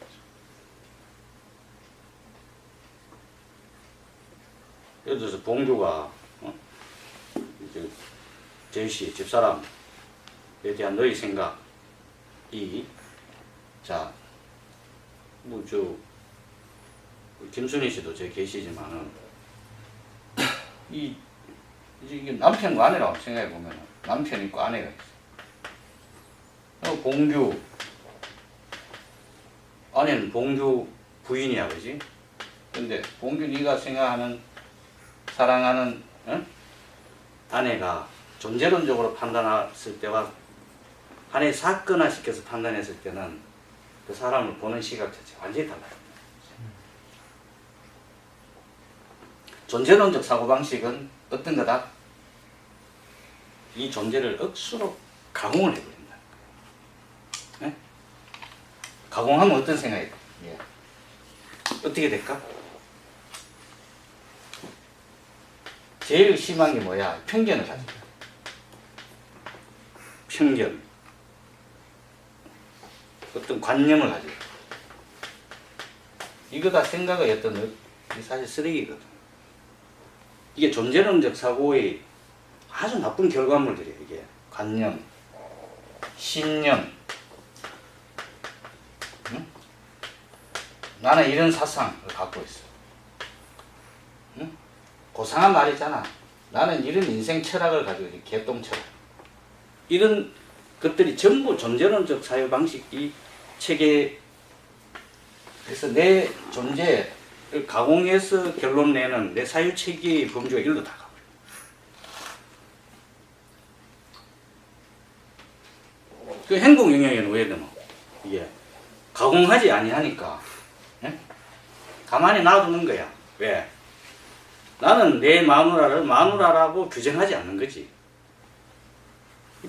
예를 들어서 봉규가 이제 제시 집사람에 대한 너의 생각이 김순희 씨도 제 계시지만은 이게 남편과 아내라고 생각해 보면 남편 있고 아내가 있어. 봉규 아내는 봉규 부인이야, 그지? 근데 봉규 네가 생각하는 사랑하는 아내가 존재론적으로 판단했을 때와 하나의 사건화 시켜서 판단했을 때는 그 사람을 보는 시각 자체가 완전히 달라요. 존재론적 사고방식은 어떤 거다? 이 존재를 억수로 가공을 해버린다. 네? 가공하면 어떤 생각이 돼? 어떻게 될까? 제일 심한 게 뭐야? 편견을 가지고. 편견. 어떤 관념을 가지고. 이거 다 생각의 어떤 사실 쓰레기거든. 이게 존재론적 사고의 아주 나쁜 결과물들이에요. 이게 관념, 신념. 응? 나는 이런 사상을 갖고 있어. 응? 고상한 말이잖아. 나는 이런 인생 철학을 가지고 있어. 개똥철학. 이런 것들이 전부 존재론적 사유 방식이 체계. 그래서 내 존재를 가공해서 결론 내는 내 사유 체계의 범주가 일로 다 가버려. 그 행복 영역에는 왜 되노? 이게 가공하지 아니하니까 가만히 놔두는 거야. 왜? 나는 내 마누라를 마누라라고 규정하지 않는 거지.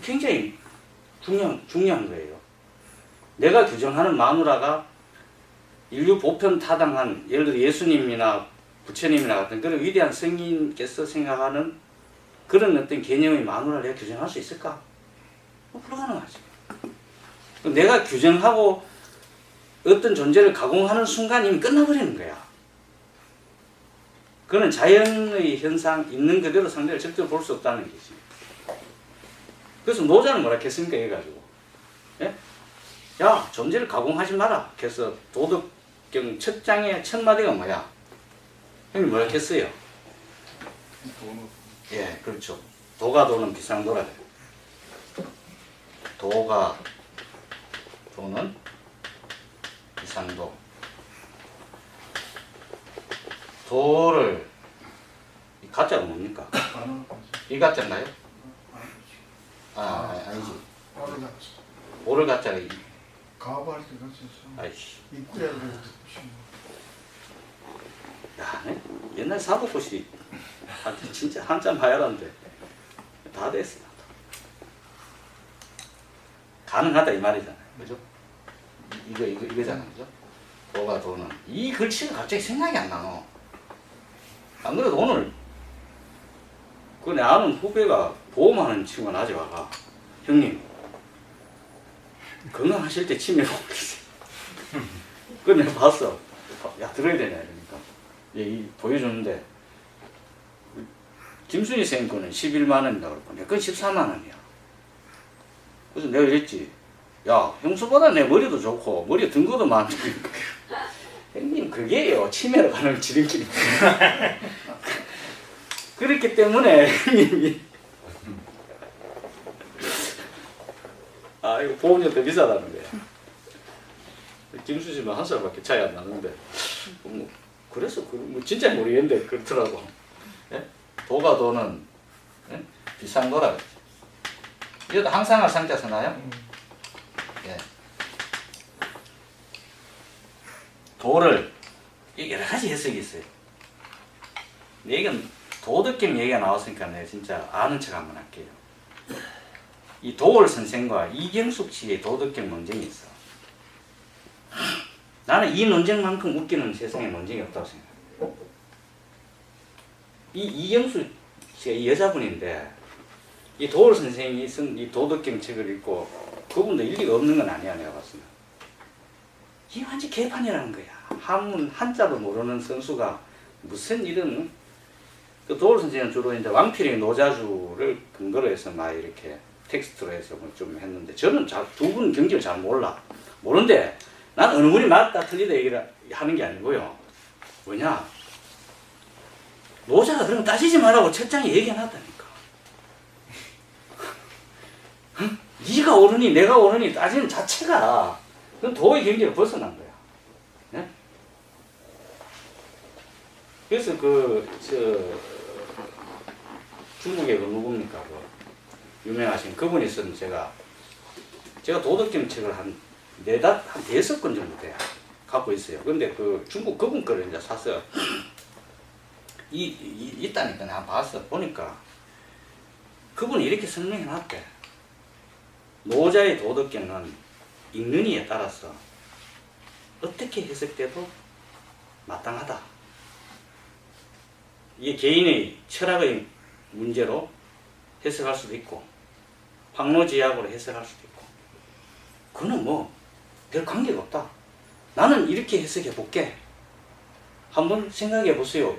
굉장히 중요한 거예요. 내가 규정하는 마누라가 인류 보편 타당한, 예를 들어 예수님이나 부처님이나 같은 그런 위대한 성인께서 생각하는 그런 어떤 개념의 마누라를 내가 규정할 수 있을까? 불가능하지. 내가 규정하고 어떤 존재를 가공하는 순간 이미 끝나버리는 거야. 그거는 자연의 현상 있는 그대로 상대를 절대로 볼 수 없다는 거지. 그래서 노자는 뭐라 했습니까? 해가지고 야, 존재를 가공하지 마라. 그래서 도덕경 첫 장의 첫 마디가 뭐야? 형님 뭐라 했어요? 예, 그렇죠. 도가 도는 비상도라. 도가 도는 비상도. 도를 이 가짜가 뭡니까? 이 가짜인가요? 아니지. 오를 가짜가 이. 가발이 들어갔었어. 아이씨. 입구에 들어갔어. 야, 네? 옛날 사법고시 진짜 한참 하야란데 다 됐어. 가능하다 이 말이잖아요. 그죠? 이거잖아요. 그죠? 도가 도는. 이 글씨가 갑자기 생각이 안 나노. 안 그래도 오늘 그 내 아는 후배가 보험하는 친구가 낮에 와가 형님 건강하실 때 치매 꼭 드세요. 그걸 내가 봤어. 야 들어야 되냐 이러니까 이 보여주는데 김순희 쌤 거는 11만 원이다 그랬고 내 건 14만 원이야. 그래서 내가 이랬지. 야 형수보다 내 머리도 좋고 머리에 든 것도 많으니까 형님 그게요 치매로 가는 지름길입니다. 그렇기 때문에 형님이 아 이거 보험료 더 비싸다는 거야. 김수지는 한 살밖에 차이 안 나는데 뭐 그래서 뭐 진짜 모르겠는데 그렇더라고. 예? 도가 도는 예? 비싼 거라 그랬지. 이것도 항상할 상자 쓰나요? 예. 도를 여러 가지 해석이 있어요. 이건 도덕경 얘기가 나왔으니까 내가 진짜 아는 척 한번 할게요. 이 도월 선생과 이경숙 씨의 도덕경 논쟁이 있어. 나는 이 논쟁만큼 웃기는 세상에 논쟁이 없다고 생각해. 이 이경숙 씨가 이 여자분인데 이 도월 선생이 쓴 이 도덕경 책을 읽고 그분도 일리가 없는 건 아니야 내가 봤을 때. 이게 완전 개판이라는 거야. 한문 한자도 모르는 선수가 무슨 이런 그 도월 선생은 주로 이제 왕필의 노자주를 근거로 해서 막 이렇게 텍스트로 해서 뭐 좀 했는데 저는 두 분 경지를 잘 모르는데 난 어느 분이 맞다 틀리다 얘기를 하는 게 아니고요. 뭐냐 노자가 그런 거 따지지 말라고 책장에 얘기해놨다니까. 네가 옳으니 내가 옳으니 따지는 자체가 그건 도의 경지를 벗어난 거야. 네? 그래서 중국의 그 누굽니까 유명하신 그분이 쓴 제가 도덕경 책을 한 5권 정도 돼요. 갖고 있어요. 근데 그 중국 그분 거를 이제 샀어요. 있다니까 내가 봤어. 보니까 그분이 이렇게 설명해 놨대. 노자의 도덕경은 읽는 이에 따라서 어떻게 해석돼도 마땅하다. 이게 개인의 철학의 문제로 해석할 수도 있고 황로지약으로 해석할 수도 있고 그거는 뭐 별 관계가 없다. 나는 이렇게 해석해 볼게. 한번 생각해 보세요.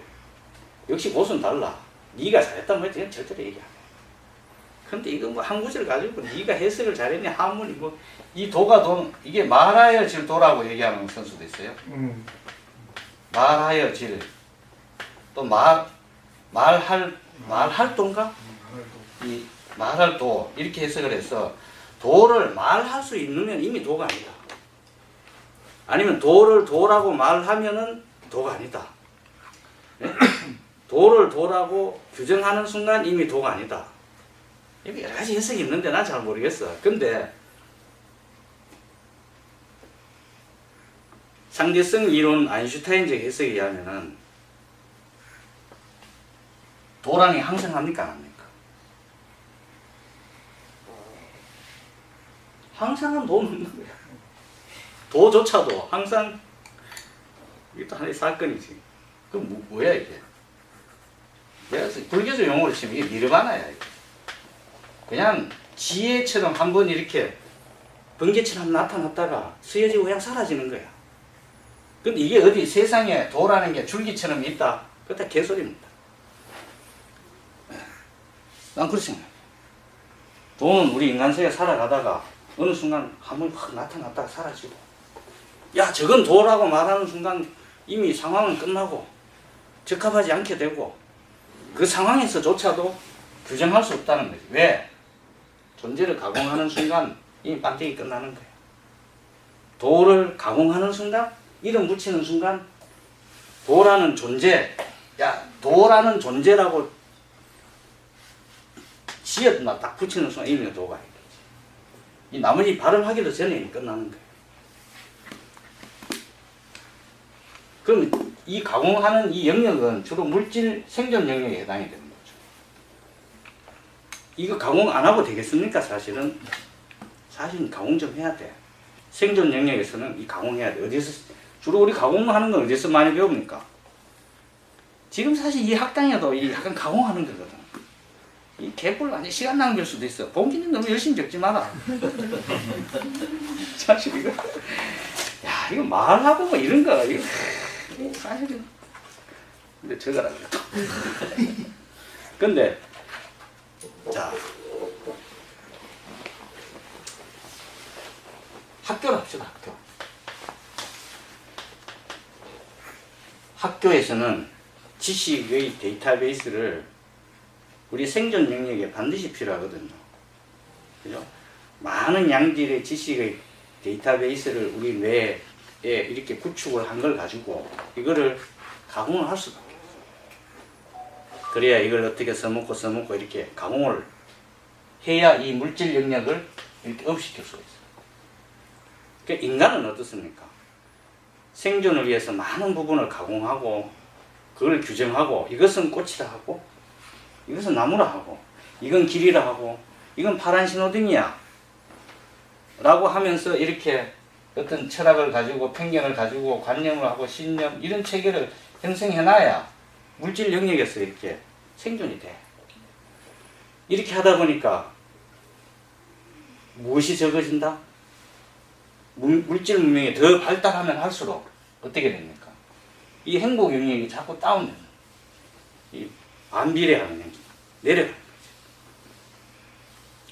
역시 곳은 달라. 네가 잘했다 뭐 이건 절대로 얘기 안 해. 근데 이거 뭐 한 구절 가지고 네가 해석을 잘했냐 한문이 뭐 이 도가 도 이게 말하여 질 도라고 얘기하는 선수도 있어요. 말하여 질 또 말할 도인가? 이 말할 도 이렇게 해석을 해서 도를 말할 수 있으면 이미 도가 아니다. 아니면 도를 도라고 말하면은 도가 아니다. 네? 도를 도라고 규정하는 순간 이미 도가 아니다. 여러 가지 해석이 있는데 난 잘 모르겠어. 근데 상대성 이론 아인슈타인적 해석에 의하면은 도랑이 항상합니까 안 합니까? 항상은 도는 없는 거야. 도조차도 항상 이것도 하나의 사건이지. 그럼 뭐야 이게? 내가 불교적 용어로 치면 이게 니르바나야. 이게. 그냥 지혜처럼 한번 이렇게 번개처럼 나타났다가 스여지고 그냥 사라지는 거야. 근데 이게 어디 세상에 도라는 게 줄기처럼 있다? 그거 다 개소리입니다. 난 그렇게 생각해. 도는 우리 인간세계 살아가다가 어느 순간 한번 확 나타났다가 사라지고 야 저건 도라고 말하는 순간 이미 상황은 끝나고 적합하지 않게 되고 그 상황에서조차도 규정할 수 없다는 거지. 왜? 존재를 가공하는 순간 이미 반대기 끝나는 거야. 도를 가공하는 순간 이름 붙이는 순간 도라는 존재 야 도라는 존재라고 지어나 딱 붙이는 순간 이미 도가 있겠지. 이 나머지 발음하기도 전에 이미 끝나는 거야. 그럼 이 가공하는 이 영역은 주로 물질 생존 영역에 해당이 되는 거죠. 이거 가공 안 하고 되겠습니까? 사실은 사실은 가공 좀 해야 돼. 생존 영역에서는 이 가공해야 돼. 어디서 주로 우리 가공하는 건 어디서 많이 배웁니까? 지금 사실 이 학당에도 이 약간 가공하는 거거든. 이 개뿔 완전 시간 낭비일 수도 있어. 봉기님 너무 열심히 적지 마라. 사실 이거 야 이거 말하고 뭐 이런 거 이거 사실은 근데 저거라 그래. 근데 자 학교를 합시다. 학교에서는 지식의 데이터베이스를 우리 생존 영역에 반드시 필요하거든요. 그죠? 많은 양질의 지식의 데이터베이스를 우리 뇌에 이렇게 구축을 한 걸 가지고 이거를 가공을 할 수밖에 없어요. 그래야 이걸 어떻게 써먹고 이렇게 가공을 해야 이 물질 영역을 이렇게 업시킬 수가 있어요. 그러니까 인간은 어떻습니까? 생존을 위해서 많은 부분을 가공하고 그걸 규정하고 이것은 꽃이라 하고 이것은 나무라 하고 이건 길이라 하고 이건 파란 신호등이야 라고 하면서 이렇게 어떤 철학을 가지고 편견을 가지고 관념을 하고 신념 이런 체계를 형성해놔야 물질 영역에서 이렇게 생존이 돼. 이렇게 하다 보니까 무엇이 적어진다? 물질 문명이 더 발달하면 할수록 어떻게 됩니까? 이 행복 영역이 자꾸 다운되는 이 반비례하는 행위 내려가는 거죠.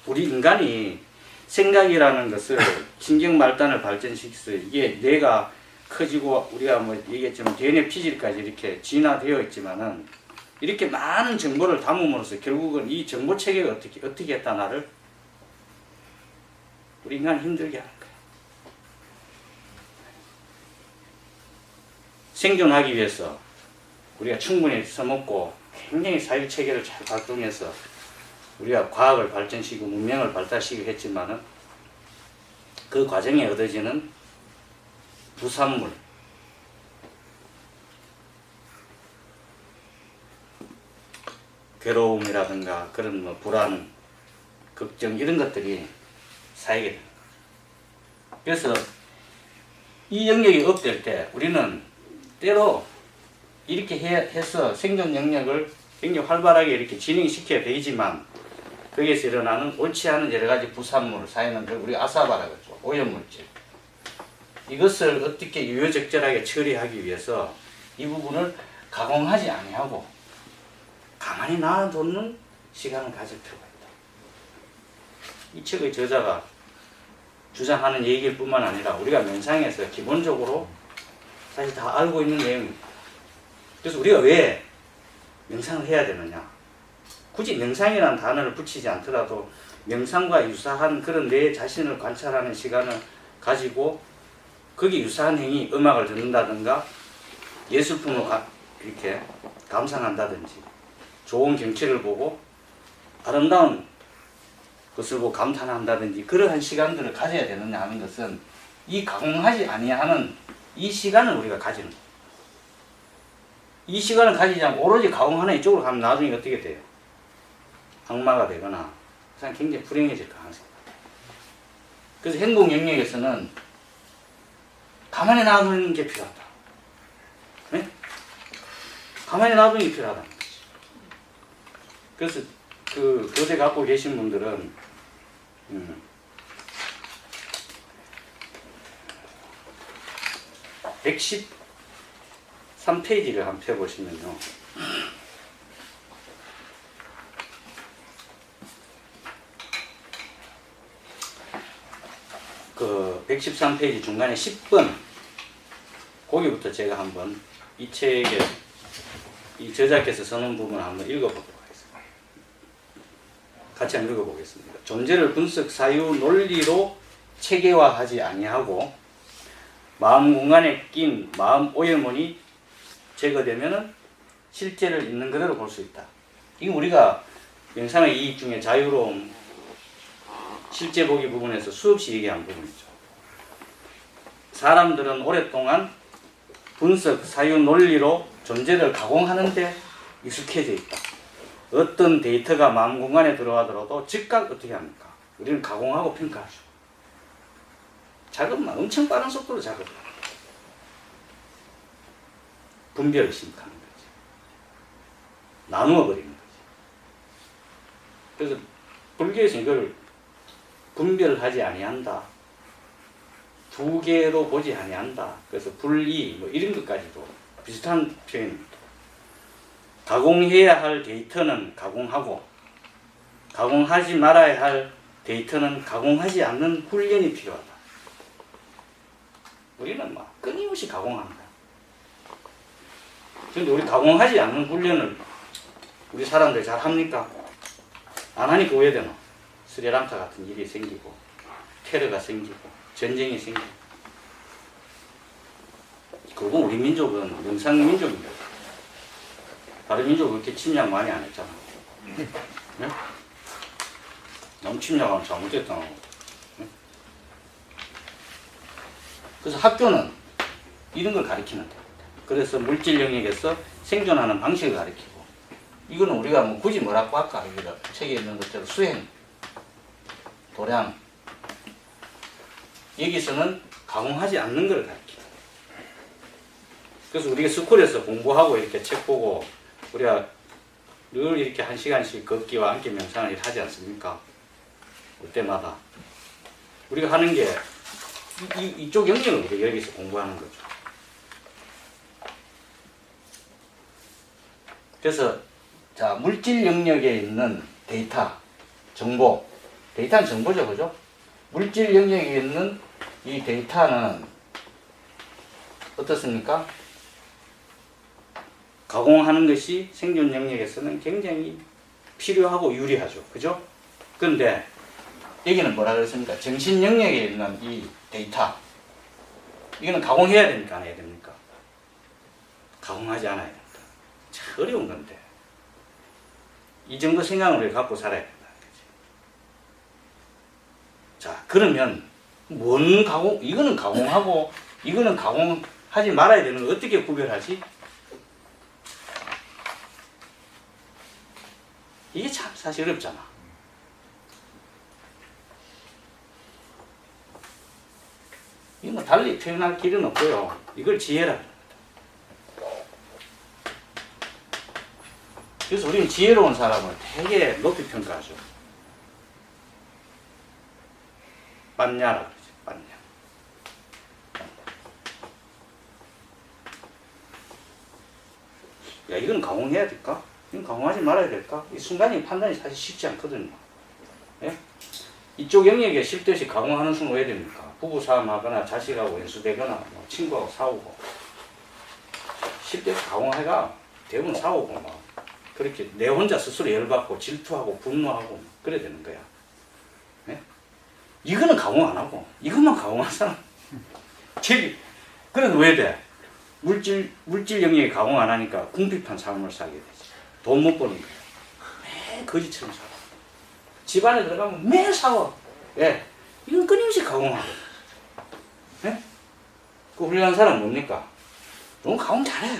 우리 인간이 생각이라는 것을 신경 말단을 발전시켜서 이게 뇌가 커지고 우리가 뭐 얘기했지만 DNA 피질까지 이렇게 진화되어 있지만은 이렇게 많은 정보를 담음으로써 결국은 이 정보 체계가 어떻게 했다 나를 우리 인간을 힘들게 하는 거예요. 생존하기 위해서 우리가 충분히 써먹고 굉장히 사회체계를 잘 발동해서 우리가 과학을 발전시키고 문명을 발달시키고 했지만은 그 과정에 얻어지는 부산물, 괴로움이라든가 그런 뭐 불안, 걱정 이런 것들이 쌓이게 됩니다. 그래서 이 영역이 업될 때 우리는 때로 이렇게 해서 생존 영역을 굉장히 활발하게 이렇게 진행시켜야 되지만 거기에서 일어나는 옳지 않은 여러 가지 부산물을 쌓이는 걸 우리가 아사바라고 하죠. 오염물질. 이것을 어떻게 유효적절하게 처리하기 위해서 이 부분을 가공하지 아니하고 가만히 놔두는 시간을 가질 필요가 있다. 이 책의 저자가 주장하는 얘기일 뿐만 아니라 우리가 명상에서 기본적으로 사실 다 알고 있는 내용입니다. 그래서 우리가 왜 명상을 해야 되느냐? 굳이 명상이라는 단어를 붙이지 않더라도 명상과 유사한 그런 내 자신을 관찰하는 시간을 가지고 거기 유사한 행위, 음악을 듣는다든가 예술품을 이렇게 감상한다든지 좋은 경치를 보고 아름다운 것을 보고 감탄한다든지 그러한 시간들을 가져야 되느냐 하는 것은 이 가공하지 아니하는 이 시간을 우리가 가지는 거예요. 이 시간을 가지지 않고 오로지 가공하는 이쪽으로 가면 나중에 어떻게 돼요? 악마가 되거나 굉장히 불행해질 가능성이 있다. 그래서 행복 영역에서는 가만히 놔두는 게 필요하다. 네? 가만히 놔두는 게 필요하다는 거지. 그래서 그 교재 갖고 계신 분들은 113페이지를 한번 펴보시면요. 그 113페이지 중간에 10번 거기부터 제가 한번 이 책에 이 저자께서 써놓은 부분을 한번 읽어보도록 하겠습니다. 같이 한번 읽어보겠습니다. 존재를 분석 사유 논리로 체계화하지 아니하고 마음 공간에 낀 마음 오염원이 제거되면은 실제를 있는 그대로 볼 수 있다. 이건 우리가 명상의 이익 중에 자유로움 실제 보기 부분에서 수없이 얘기한 부분이죠. 사람들은 오랫동안 분석, 사유, 논리로 존재를 가공하는데 익숙해져 있다. 어떤 데이터가 마음 공간에 들어가더라도 즉각 어떻게 합니까? 우리는 가공하고 평가하죠. 작업만 엄청 빠른 속도로 작업을 해요. 분별을 심각하는 거지. 나누어 버리는 거지. 그래서 불교에서 이걸 분별하지 아니한다. 두 개로 보지 아니한다. 그래서 분리 뭐 이런 것까지도 비슷한 표현입니다. 가공해야 할 데이터는 가공하고 가공하지 말아야 할 데이터는 가공하지 않는 훈련이 필요하다. 우리는 막 끊임없이 가공합니다. 그런데 우리 가공하지 않는 훈련을 우리 사람들이 잘 합니까? 안 하니까 왜 되나? 스리랑카 같은 일이 생기고 테러가 생기고 전쟁이 생기고. 그리고 우리 민족은 명상 민족입니다. 다른 민족은 그렇게 침략 많이 안 했잖아. 네? 너무 침략하면 잘못했다. 네? 그래서 학교는 이런 걸 가르치는 데. 그래서 물질 영역에서 생존하는 방식을 가르치고, 이거는 우리가 뭐 굳이 뭐라고 할까? 여기다 책에 있는 것처럼 수행, 도량. 여기서는 가공하지 않는 걸 가르치고. 그래서 우리가 스쿨에서 공부하고 이렇게 책 보고 우리가 늘 이렇게 1시간씩 걷기와 앉기 명상을 하지 않습니까? 올 때마다 우리가 하는 게 이쪽 영역을 우리가 여기서 공부하는 거죠. 그래서 자, 물질 영역에 있는 데이터, 정보, 데이터는 정보죠, 그죠? 물질 영역에 있는 이 데이터는 어떻습니까? 가공하는 것이 생존 영역에서는 굉장히 필요하고 유리하죠. 그죠? 그런데 여기는 뭐라 그랬습니까? 정신 영역에 있는 이 데이터, 이거는 가공해야 됩니까? 안 해야 됩니까? 가공하지 않아야 됩니다. 참 어려운 건데 이 정도 생각을 갖고 살아야 된다. 자, 그러면 뭔 가공? 이거는 가공하고 이거는 가공하지 말아야 되는 걸 어떻게 구별하지? 이게 참 사실 어렵잖아. 이건 뭐 달리 표현할 길은 없고요. 이걸 지혜라 합니다. 그래서 우리는 지혜로운 사람을 되게 높이 평가하죠. 빤냐라고 그러죠. 빤냐. 야, 이건 가공해야 될까? 이건 가공하지 말아야 될까? 이 순간적인 판단이 사실 쉽지 않거든요. 예? 이쪽 영역에 10대씩 가공하는 순간 왜 됩니까? 부부 싸움하거나 자식하고 연수되거나 뭐 친구하고 싸우고 10대 가공해가 대부분 싸우고 막 그렇게 내 혼자 스스로 열받고 질투하고 분노하고 그래야 되는 거야. 예? 이거는 가공 안 하고 이것만 가공한 사람 그래도 왜 돼? 물질 영역에 가공 안 하니까 궁핍한 삶을 살게 되지. 돈 못 버는 거야. 매일 거지처럼 살아. 집안에 들어가면 매일 싸워. 예. 이건 끊임없이 가공하고. 예? 그 훌륭한 사람 뭡니까? 돈 가공 잘해.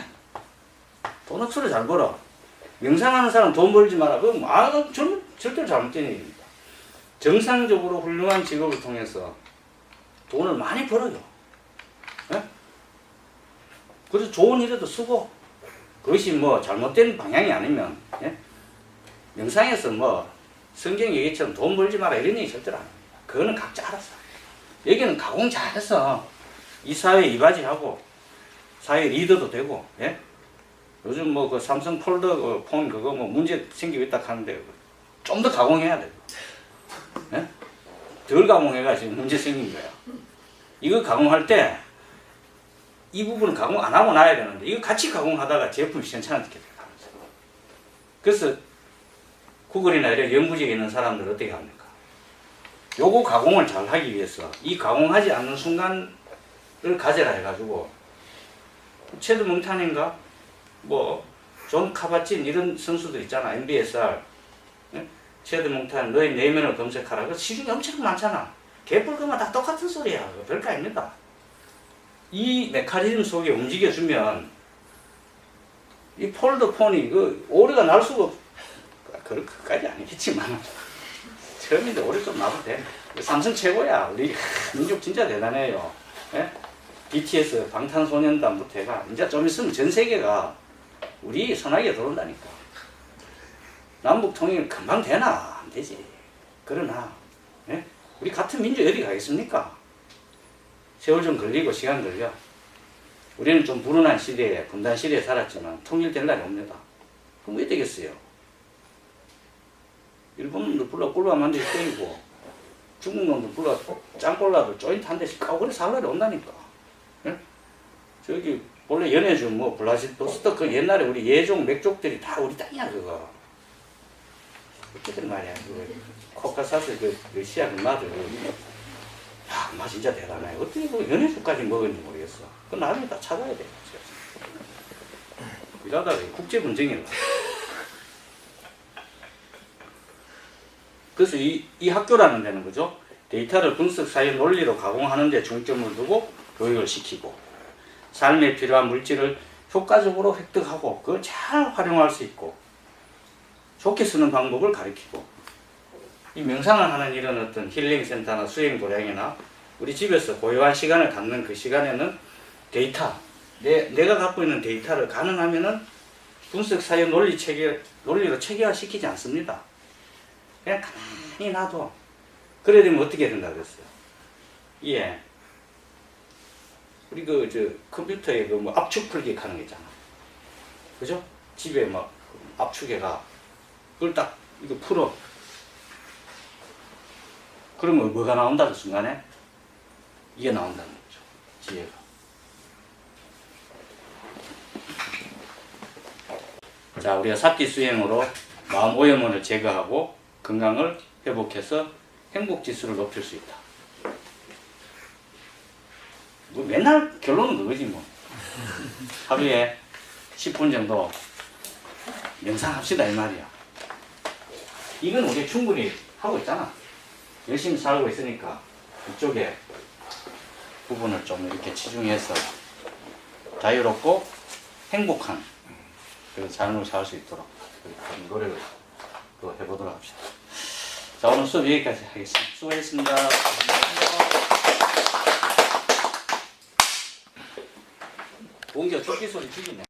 돈 억수로 잘 벌어. 명상하는 사람 돈 벌지 마라. 그건 절대로 잘못된 얘기입니다. 정상적으로 훌륭한 직업을 통해서 돈을 많이 벌어요. 예? 그래서 좋은 일에도 쓰고, 그것이 뭐 잘못된 방향이 아니면, 예? 명상에서 뭐 성경 얘기처럼 돈 벌지 마라 이런 얘기 절대로 안 합니다. 그거는 각자 알아서. 여기는 가공 잘해서 이 사회에 이바지하고 사회 리더도 되고, 예? 요즘 뭐 그 삼성 폴더 폰 그거 뭐 문제 생기고 있다 하는데 좀 더 가공해야 돼요. 예? 덜 가공해가 지금 문제 생긴 거야. 이거 가공할 때 이 부분은 가공 안 하고 놔야 되는데 이거 같이 가공하다가 제품이 괜찮게 돼요. 그래서 구글이나 이런 연구직에 있는 사람들 어떻게 합니까? 요거 가공을 잘 하기 위해서 이 가공하지 않는 순간을 가져라 해가지고 체드 몽탄인가 뭐 존 카바친 이런 선수들 있잖아. NBSR 예? 체드 몽탄 너의 내면을 검색하라. 그 시중에 엄청 많잖아. 개뿔그만 다 똑같은 소리야. 별거 아닙니다. 이 메커니즘 속에 움직여주면 이 폴더폰이 그 오류가 날 수가 그렇게까지 아니겠지만 처음인데 오류 좀 나도 돼. 삼성 최고야. 우리 민족 진짜 대단해요. 예? BTS 방탄소년단부터 해가 이제 좀 있으면 전 세계가 우리 손아귀에 들어온다니까. 남북 통일 금방 되나? 안 되지. 그러나 예? 우리 같은 민족 어디 가겠습니까? 세월 좀 걸리고 시간 걸려. 우리는 좀 불운한 시대에 분단 시대에 살았지만 통일될 날이 옵니다. 그럼 왜 되겠어요? 일본놈도 불러 꿀밤 한 대씩 때리고 중국놈도 불러 짱꼴라도 조인트 한 대씩 까고 그래 살 날이 온다니까. 예? 저기 원래 연해주 뭐 블라디보스토크 그 옛날에 우리 예종 맥족들이 다 우리 땅이야 그거. 어쨌든 말이야 그 코카사스 그 러시아 그 마들 야, 엄마 진짜 대단해. 어떻게 그 연해주까지 먹었는지 모르겠어. 그 나중에 다 찾아야 돼. 이러다가 국제 분쟁이라. 그래서 이 학교라는 데는 그죠? 데이터를 분석 사이의 논리로 가공하는 데 중점을 두고 교육을 시키고 삶에 필요한 물질을 효과적으로 획득하고 그걸 잘 활용할 수 있고 좋게 쓰는 방법을 가르치고 이 명상을 하는 이런 어떤 힐링센터나 수행도량이나 우리 집에서 고요한 시간을 갖는 그 시간에는 데이터, 내가 갖고 있는 데이터를 가능하면은 분석 사이의 논리로 체계화시키지 않습니다. 그냥 가만히 놔둬. 그래야 되면 어떻게 된다 그랬어요? 예. 우리 컴퓨터에 그 뭐 압축 풀기 하는 게 있잖아. 그죠? 집에 막 압축해가 그걸 딱 이거 풀어. 그러면 뭐가 나온다 그 순간에? 이게 나온다는 거죠. 지혜가. 자, 우리가 삿기 수행으로 마음 오염원을 제거하고 건강을 회복해서 행복 지수를 높일 수 있다. 뭐 맨날 결론은 그거지 뭐. 하루에 10분 정도 명상합시다 이 말이야. 이건 우리 충분히 하고 있잖아. 열심히 살고 있으니까 이쪽에 부분을 좀 이렇게 치중해서 자유롭고 행복한 그런 삶을 살 수 있도록 노력을 또 해보도록 합시다. 자, 오늘 수업 여기까지 하겠습니다. 수고하셨습니다. 공기가 쫓기 소리 죽이네.